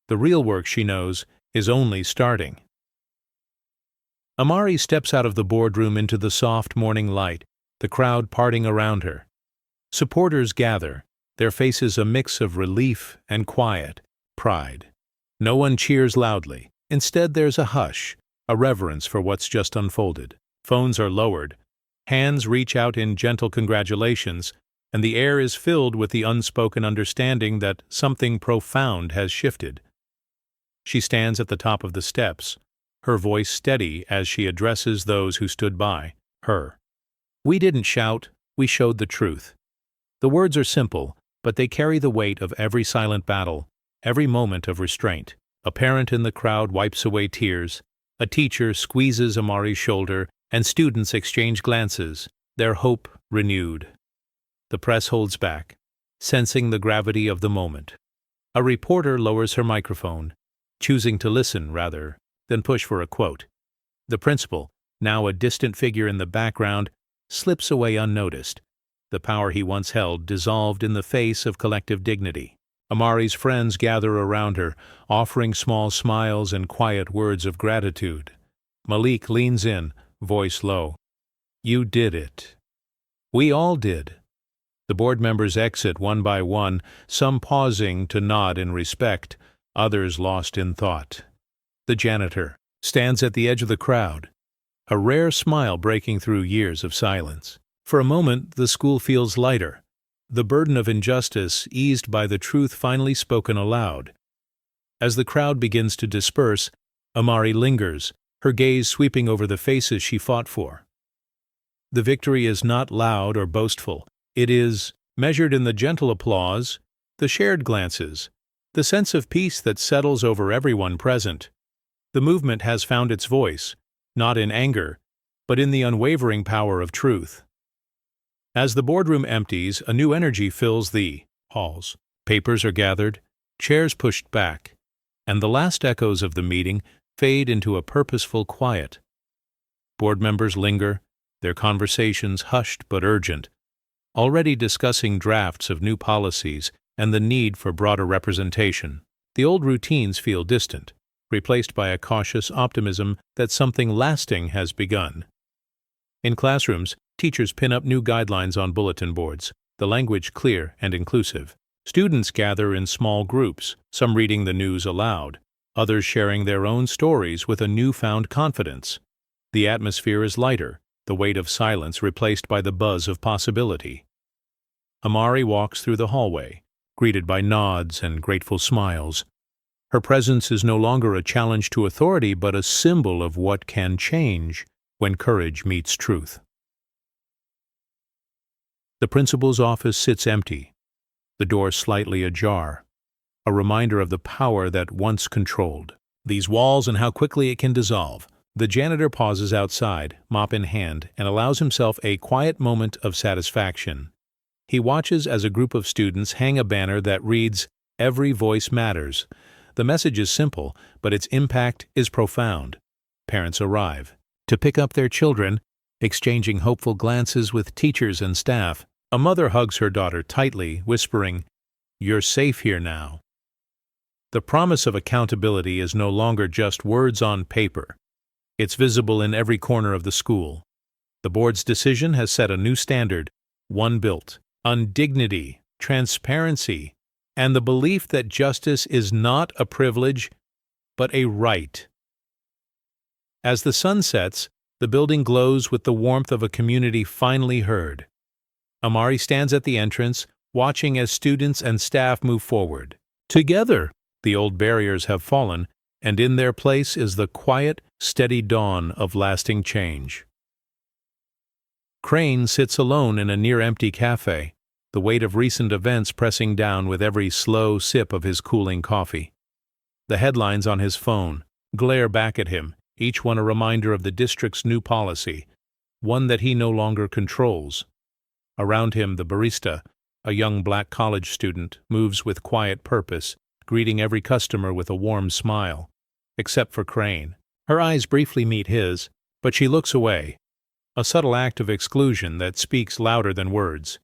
The real work, she knows, is only starting. Amari steps out of the boardroom into the soft morning light, the crowd parting around her. Supporters gather, their faces a mix of relief and quiet, pride. No one cheers loudly. Instead, there's a hush, a reverence for what's just unfolded. Phones are lowered, hands reach out in gentle congratulations, and the air is filled with the unspoken understanding that something profound has shifted. She stands at the top of the steps, her voice steady as she addresses those who stood by her. We didn't shout, we showed the truth. The words are simple, but they carry the weight of every silent battle, every moment of restraint. A parent in the crowd wipes away tears, a teacher squeezes Amari's shoulder, and students exchange glances, their hope renewed. The press holds back, sensing the gravity of the moment. A reporter lowers her microphone, choosing to listen rather than push for a quote. The principal, now a distant figure in the background, slips away unnoticed. The power he once held dissolved in the face of collective dignity. Amari's friends gather around her, offering small smiles and quiet words of gratitude. Malik leans in, voice low. You did it. We all did. The board members exit one by one, some pausing to nod in respect, others lost in thought. The janitor stands at the edge of the crowd, a rare smile breaking through years of silence. For a moment, the school feels lighter, the burden of injustice eased by the truth finally spoken aloud. As the crowd begins to disperse, Amari lingers, her gaze sweeping over the faces she fought for. The victory is not loud or boastful. It is measured in the gentle applause, the shared glances, the sense of peace that settles over everyone present. The movement has found its voice, not in anger, but in the unwavering power of truth. As the boardroom empties, a new energy fills the halls. Papers are gathered, chairs pushed back, and the last echoes of the meeting fade into a purposeful quiet. Board members linger, their conversations hushed but urgent, already discussing drafts of new policies and the need for broader representation. The old routines feel distant, replaced by a cautious optimism that something lasting has begun. In classrooms, teachers pin up new guidelines on bulletin boards, the language clear and inclusive. Students gather in small groups, some reading the news aloud, others sharing their own stories with a newfound confidence. The atmosphere is lighter, the weight of silence replaced by the buzz of possibility. Amari walks through the hallway, greeted by nods and grateful smiles. Her presence is no longer a challenge to authority but a symbol of what can change when courage meets truth. The principal's office sits empty, the door slightly ajar, a reminder of the power that once controlled these walls and how quickly it can dissolve. The janitor pauses outside, mop in hand, and allows himself a quiet moment of satisfaction. He watches as a group of students hang a banner that reads, "Every voice matters." The message is simple, but its impact is profound. Parents arrive to pick up their children, exchanging hopeful glances with teachers and staff. A mother hugs her daughter tightly, whispering, "You're safe here now." The promise of accountability is no longer just words on paper. It's visible in every corner of the school. The board's decision has set a new standard, one built on dignity, transparency, and the belief that justice is not a privilege, but a right. As the sun sets, the building glows with the warmth of a community finally heard. Amari stands at the entrance, watching as students and staff move forward. Together, the old barriers have fallen, and in their place is the quiet, steady dawn of lasting change. Crane sits alone in a near-empty cafe, the weight of recent events pressing down with every slow sip of his cooling coffee. The headlines on his phone glare back at him, each one a reminder of the district's new policy, one that he no longer controls. Around him, the barista, a young black college student, moves with quiet purpose, greeting every customer with a warm smile, except for Crane. Her eyes briefly meet his, but she looks away, a subtle act of exclusion that speaks louder than words.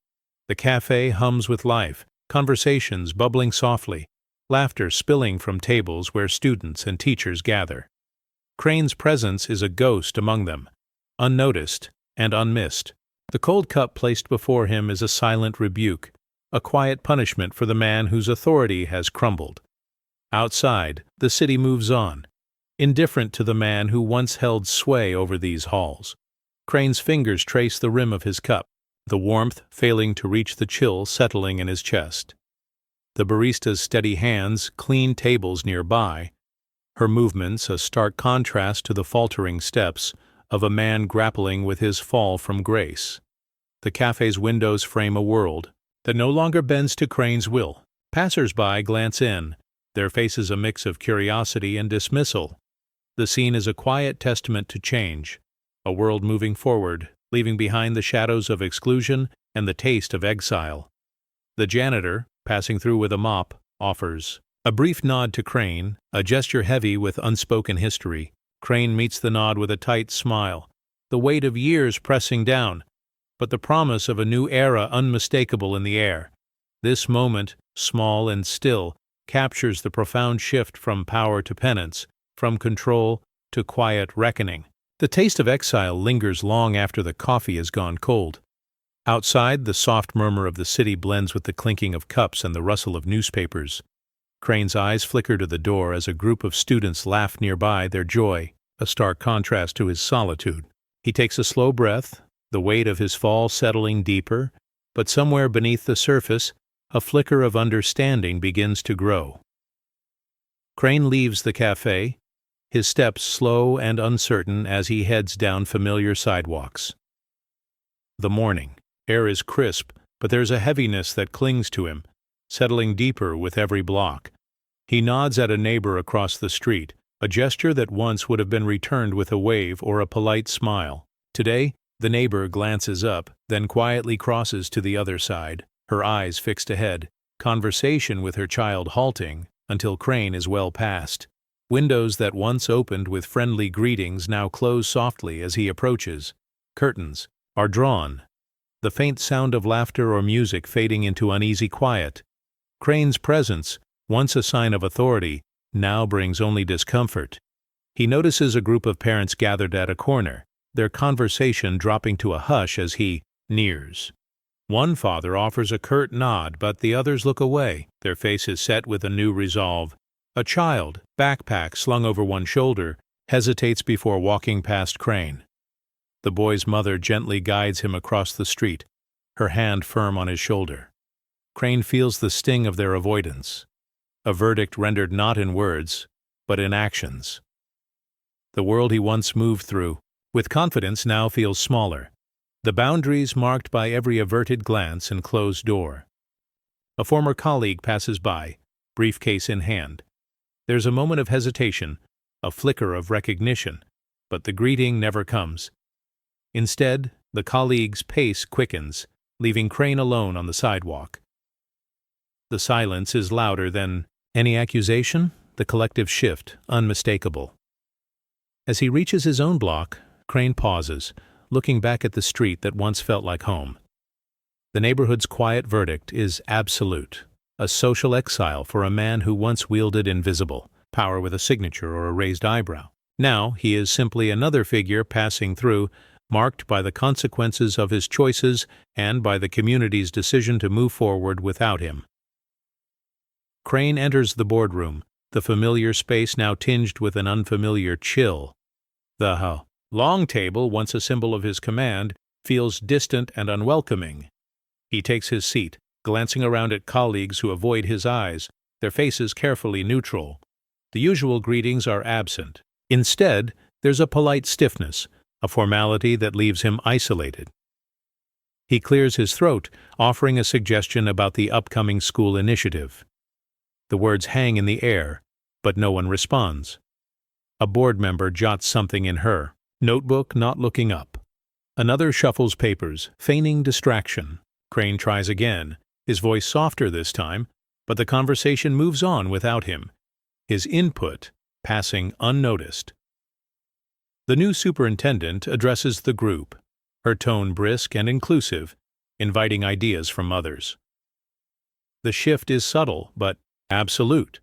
The cafe hums with life, conversations bubbling softly, laughter spilling from tables where students and teachers gather. Crane's presence is a ghost among them, unnoticed and unmissed. The cold cup placed before him is a silent rebuke, a quiet punishment for the man whose authority has crumbled. Outside, the city moves on, indifferent to the man who once held sway over these halls. Crane's fingers trace the rim of his cup, the warmth failing to reach the chill settling in his chest. The barista's steady hands clean tables nearby, her movements a stark contrast to the faltering steps of a man grappling with his fall from grace. The cafe's windows frame a world that no longer bends to Crane's will. Passers-by glance in, their faces a mix of curiosity and dismissal. The scene is a quiet testament to change, a world moving forward, leaving behind the shadows of exclusion and the taste of exile. The janitor, passing through with a mop, offers a brief nod to Crane, a gesture heavy with unspoken history. Crane meets the nod with a tight smile, the weight of years pressing down, but the promise of a new era unmistakable in the air. This moment, small and still, captures the profound shift from power to penance, from control to quiet reckoning. The taste of exile lingers long after the coffee has gone cold. Outside, the soft murmur of the city blends with the clinking of cups and the rustle of newspapers. Crane's eyes flicker to the door as a group of students laugh nearby, their joy a stark contrast to his solitude. He takes a slow breath, the weight of his fall settling deeper, but somewhere beneath the surface, a flicker of understanding begins to grow. Crane leaves the cafe, his steps slow and uncertain as he heads down familiar sidewalks. The morning air is crisp, but there's a heaviness that clings to him, settling deeper with every block. He nods at a neighbor across the street, a gesture that once would have been returned with a wave or a polite smile. Today, the neighbor glances up, then quietly crosses to the other side, her eyes fixed ahead, conversation with her child halting until Crane is well past. Windows that once opened with friendly greetings now close softly as he approaches. Curtains are drawn, the faint sound of laughter or music fading into uneasy quiet. Crane's presence, once a sign of authority, now brings only discomfort. He notices a group of parents gathered at a corner, their conversation dropping to a hush as he nears. One father offers a curt nod, but the others look away, their faces set with a new resolve. A child, backpack slung over one shoulder, hesitates before walking past Crane. The boy's mother gently guides him across the street, her hand firm on his shoulder. Crane feels the sting of their avoidance, a verdict rendered not in words, but in actions. The world he once moved through, with confidence, now feels smaller, the boundaries marked by every averted glance and closed door. A former colleague passes by, briefcase in hand. There's a moment of hesitation, a flicker of recognition, but the greeting never comes. Instead, the colleague's pace quickens, leaving Crane alone on the sidewalk. The silence is louder than any accusation, the collective shift unmistakable. As he reaches his own block, Crane pauses, looking back at the street that once felt like home. The neighborhood's quiet verdict is absolute, a social exile for a man who once wielded invisible power with a signature or a raised eyebrow. Now he is simply another figure passing through, marked by the consequences of his choices and by the community's decision to move forward without him. Crane enters the boardroom, the familiar space now tinged with an unfamiliar chill. The long table, once a symbol of his command, feels distant and unwelcoming. He takes his seat, glancing around at colleagues who avoid his eyes, their faces carefully neutral. The usual greetings are absent. Instead, there's a polite stiffness, a formality that leaves him isolated. He clears his throat, offering a suggestion about the upcoming school initiative. The words hang in the air, but no one responds. A board member jots something in her notebook, not looking up. Another shuffles papers, feigning distraction. Crane tries again, his voice softer this time, but the conversation moves on without him, his input passing unnoticed. The new superintendent addresses the group, her tone brisk and inclusive, inviting ideas from others. The shift is subtle, but absolute.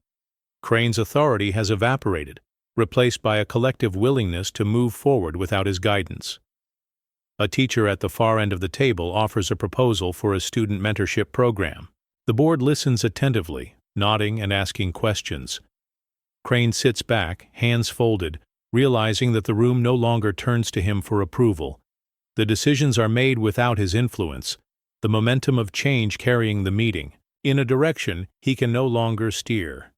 Crane's authority has evaporated, replaced by a collective willingness to move forward without his guidance. A teacher at the far end of the table offers a proposal for a student mentorship program. The board listens attentively, nodding and asking questions. Crane sits back, hands folded, realizing that the room no longer turns to him for approval. The decisions are made without his influence, the momentum of change carrying the meeting, in a direction he can no longer steer.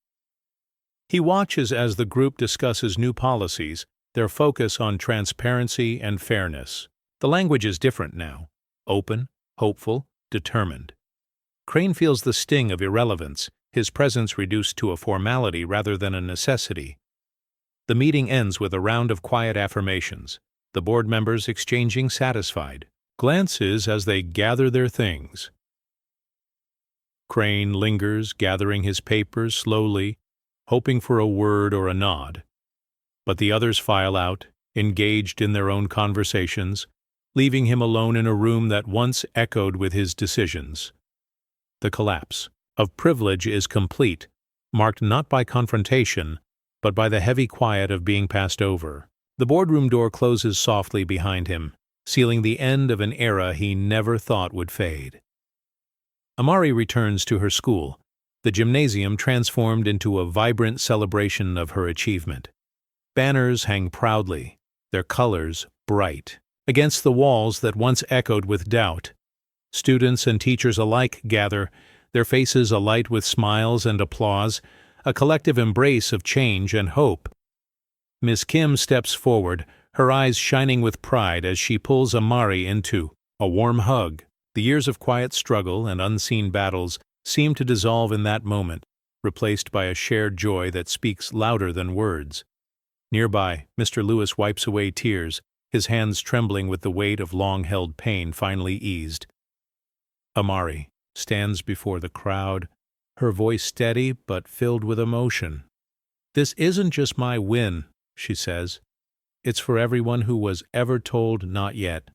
He watches as the group discusses new policies, their focus on transparency and fairness. The language is different now, open, hopeful, determined. Crane feels the sting of irrelevance, his presence reduced to a formality rather than a necessity. The meeting ends with a round of quiet affirmations, the board members exchanging satisfied glances as they gather their things. Crane lingers, gathering his papers slowly, hoping for a word or a nod. But the others file out, engaged in their own conversations, leaving him alone in a room that once echoed with his decisions. The collapse of privilege is complete, marked not by confrontation, but by the heavy quiet of being passed over. The boardroom door closes softly behind him, sealing the end of an era he never thought would fade. Amari returns to her school, the gymnasium transformed into a vibrant celebration of her achievement. Banners hang proudly, their colors bright. against the walls that once echoed with doubt. Students and teachers alike gather, their faces alight with smiles and applause, a collective embrace of change and hope. Miss Kim steps forward, her eyes shining with pride as she pulls Amari into a warm hug. The years of quiet struggle and unseen battles seem to dissolve in that moment, replaced by a shared joy that speaks louder than words. Nearby, Mr. Lewis wipes away tears, his hands trembling with the weight of long-held pain finally eased. Amari stands before the crowd, her voice steady but filled with emotion. "This isn't just my win," she says. "It's for everyone who was ever told not yet."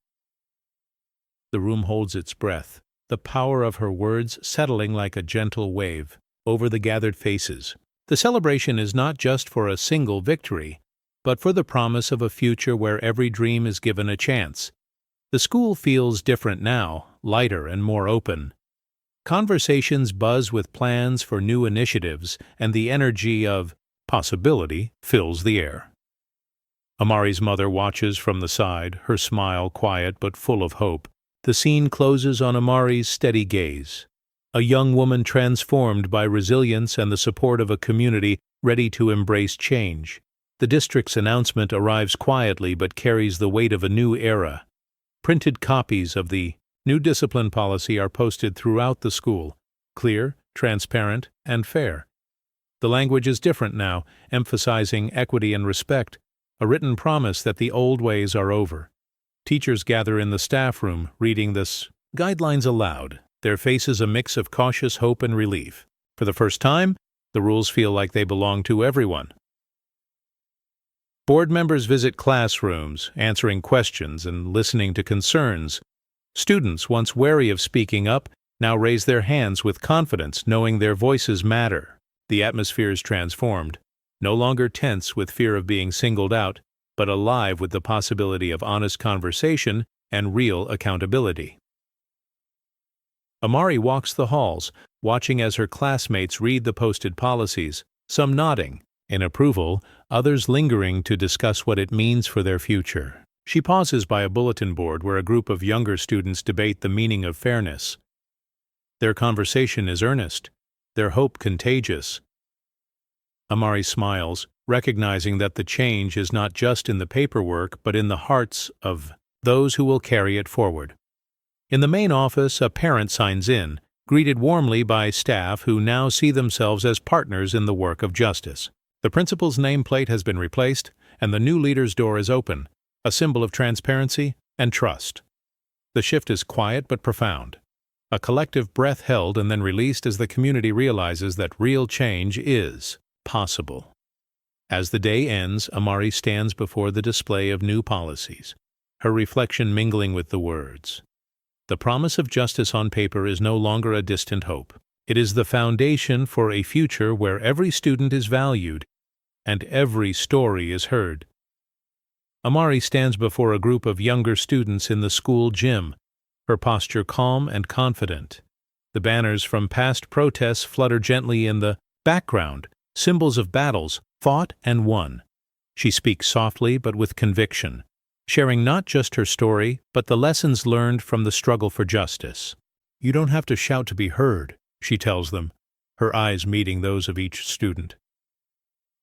The room holds its breath, the power of her words settling like a gentle wave over the gathered faces. The celebration is not just for a single victory, but for the promise of a future where every dream is given a chance. The school feels different now, lighter and more open. Conversations buzz with plans for new initiatives, and the energy of possibility fills the air. Amari's mother watches from the side, her smile quiet but full of hope. The scene closes on Amari's steady gaze. A young woman transformed by resilience and the support of a community ready to embrace change. The district's announcement arrives quietly but carries the weight of a new era. Printed copies of the new discipline policy are posted throughout the school, clear, transparent, and fair. The language is different now, emphasizing equity and respect, a written promise that the old ways are over. Teachers gather in the staff room, reading this guidelines aloud, their faces a mix of cautious hope and relief. For the first time, the rules feel like they belong to everyone. Board members visit classrooms, answering questions and listening to concerns. Students, once wary of speaking up, now raise their hands with confidence, knowing their voices matter. The atmosphere is transformed, no longer tense with fear of being singled out, but alive with the possibility of honest conversation and real accountability. Amari walks the halls, watching as her classmates read the posted policies, some nodding in approval, others lingering to discuss what it means for their future. She pauses by a bulletin board where a group of younger students debate the meaning of fairness. Their conversation is earnest, their hope contagious. Amari smiles, recognizing that the change is not just in the paperwork but in the hearts of those who will carry it forward. In the main office, a parent signs in, greeted warmly by staff who now see themselves as partners in the work of justice. The principal's nameplate has been replaced, and the new leader's door is open, a symbol of transparency and trust. The shift is quiet but profound, a collective breath held and then released as the community realizes that real change is possible. As the day ends, Amari stands before the display of new policies, her reflection mingling with the words. The promise of justice on paper is no longer a distant hope. It is the foundation for a future where every student is valued and every story is heard. Amari stands before a group of younger students in the school gym, her posture calm and confident. The banners from past protests flutter gently in the background, symbols of battles fought and won. She speaks softly but with conviction, sharing not just her story but the lessons learned from the struggle for justice. "You don't have to shout to be heard," she tells them, her eyes meeting those of each student.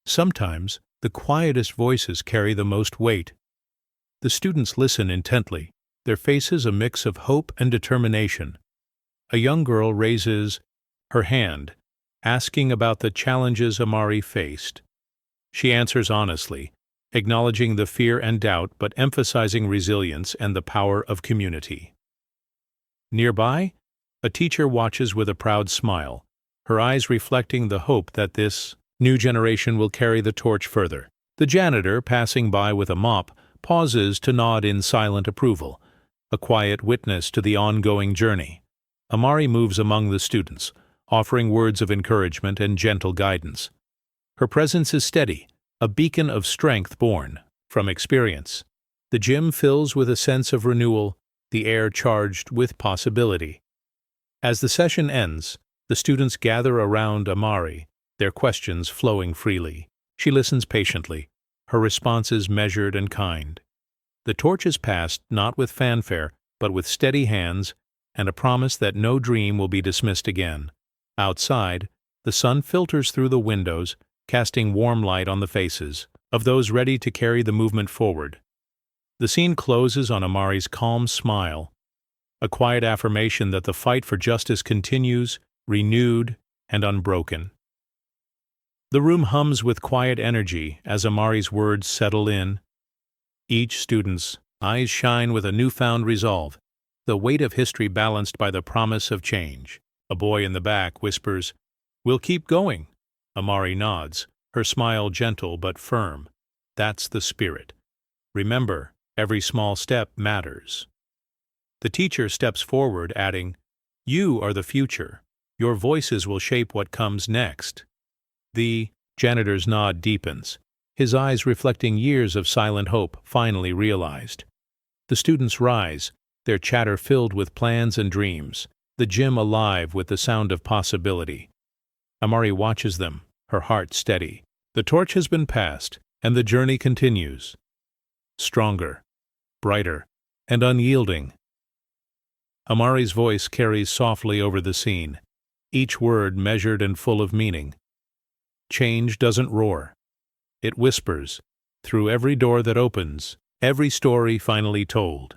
Sometimes the quietest voices carry the most weight. The students listen intently, their faces a mix of hope and determination. A young girl raises her hand, asking about the challenges Amari faced. She answers honestly, acknowledging the fear and doubt but emphasizing resilience and the power of community. Nearby, a teacher watches with a proud smile, her eyes reflecting the hope that this new generation will carry the torch further. The janitor, passing by with a mop, pauses to nod in silent approval, a quiet witness to the ongoing journey. Amari moves among the students, offering words of encouragement and gentle guidance. Her presence is steady, a beacon of strength born from experience. The gym fills with a sense of renewal, the air charged with possibility. As the session ends, the students gather around Amari, their questions flowing freely. She listens patiently, her responses measured and kind. The torch is passed not with fanfare, but with steady hands and a promise that no dream will be dismissed again. Outside, the sun filters through the windows, casting warm light on the faces of those ready to carry the movement forward. The scene closes on Amari's calm smile, a quiet affirmation that the fight for justice continues, renewed and unbroken. The room hums with quiet energy as Amari's words settle in. Each student's eyes shine with a newfound resolve, the weight of history balanced by the promise of change. A boy in the back whispers, "We'll keep going." Amari nods, her smile gentle but firm. That's the spirit. Remember, every small step matters. The teacher steps forward, adding, "You are the future. Your voices will shape what comes next." The janitor's nod deepens, his eyes reflecting years of silent hope finally realized. The students rise, their chatter filled with plans and dreams, the gym alive with the sound of possibility. Amari watches them, her heart steady. The torch has been passed, and the journey continues. Stronger, brighter, and unyielding. Amari's voice carries softly over the scene, each word measured and full of meaning. Change doesn't roar. It whispers, through every door that opens, every story finally told.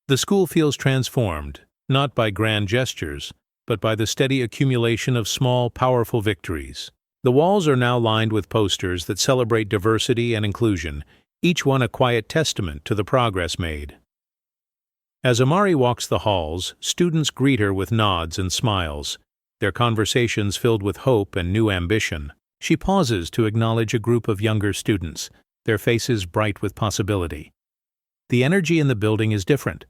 The school feels transformed, not by grand gestures, but by the steady accumulation of small, powerful victories. The walls are now lined with posters that celebrate diversity and inclusion, each one a quiet testament to the progress made. As Amari walks the halls, students greet her with nods and smiles, their conversations filled with hope and new ambition. She pauses to acknowledge a group of younger students, their faces bright with possibility. The energy in the building is different,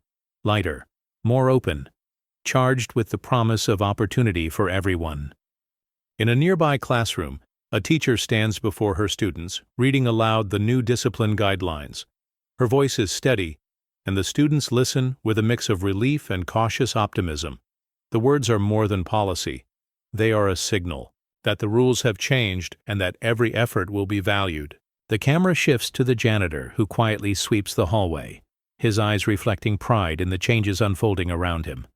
lighter, more open, charged with the promise of opportunity for everyone. In a nearby classroom, a teacher stands before her students, reading aloud the new discipline guidelines. Her voice is steady, and the students listen with a mix of relief and cautious optimism. The words are more than policy. They are a signal that the rules have changed and that every effort will be valued. The camera shifts to the janitor, who quietly sweeps the hallway, his eyes reflecting pride in the changes unfolding around him.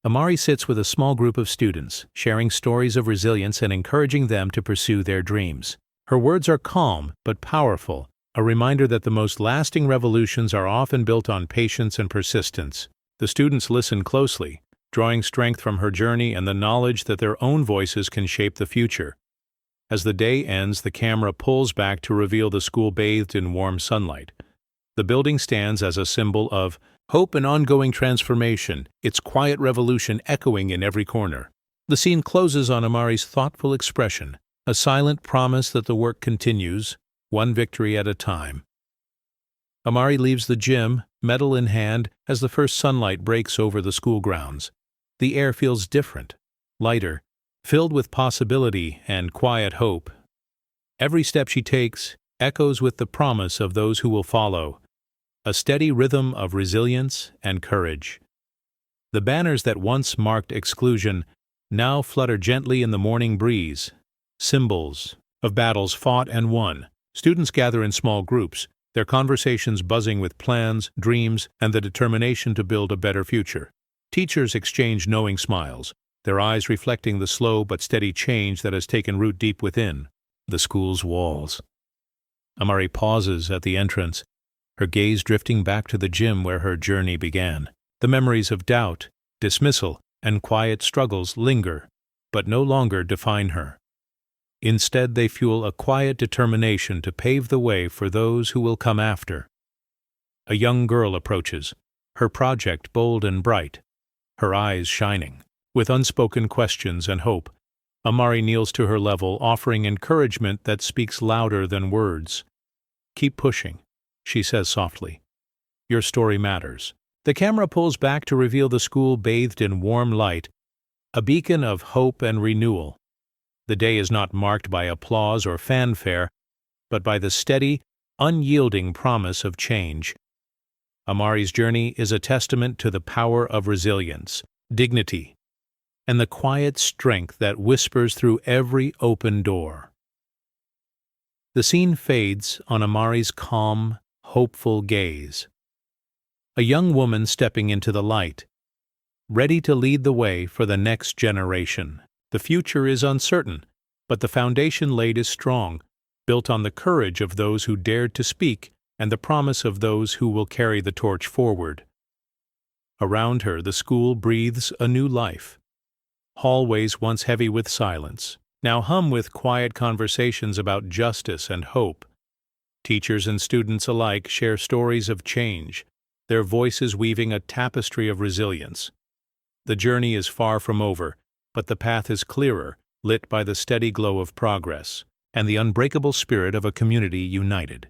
Amari sits with a small group of students, sharing stories of resilience and encouraging them to pursue their dreams. Her words are calm but powerful, a reminder that the most lasting revolutions are often built on patience and persistence. The students listen closely, drawing strength from her journey and the knowledge that their own voices can shape the future. As the day ends, the camera pulls back to reveal the school bathed in warm sunlight. The building stands as a symbol of hope and ongoing transformation, its quiet revolution echoing in every corner. The scene closes on Amari's thoughtful expression, a silent promise that the work continues, one victory at a time. Amari leaves the gym, medal in hand, as the first sunlight breaks over the school grounds. The air feels different, lighter, filled with possibility and quiet hope. Every step she takes echoes with the promise of those who will follow, a steady rhythm of resilience and courage. The banners that once marked exclusion now flutter gently in the morning breeze, symbols of battles fought and won. Students gather in small groups, their conversations buzzing with plans, dreams, and the determination to build a better future. Teachers exchange knowing smiles, their eyes reflecting the slow but steady change that has taken root deep within the school's walls. Amari pauses at the entrance, her gaze drifting back to the gym where her journey began. The memories of doubt, dismissal, and quiet struggles linger, but no longer define her. Instead, they fuel a quiet determination to pave the way for those who will come after. A young girl approaches, her project bold and bright, her eyes shining. With unspoken questions and hope, Amari kneels to her level, offering encouragement that speaks louder than words. "Keep pushing," she says softly. "Your story matters." The camera pulls back to reveal the school bathed in warm light, a beacon of hope and renewal. The day is not marked by applause or fanfare, but by the steady, unyielding promise of change. Amari's journey is a testament to the power of resilience, dignity, and the quiet strength that whispers through every open door. The scene fades on Amari's calm, hopeful gaze. A young woman stepping into the light, ready to lead the way for the next generation. The future is uncertain, but the foundation laid is strong, built on the courage of those who dared to speak and the promise of those who will carry the torch forward. Around her, the school breathes a new life. Hallways once heavy with silence now hum with quiet conversations about justice and hope. Teachers and students alike share stories of change, their voices weaving a tapestry of resilience. The journey is far from over, but the path is clearer, lit by the steady glow of progress and the unbreakable spirit of a community united.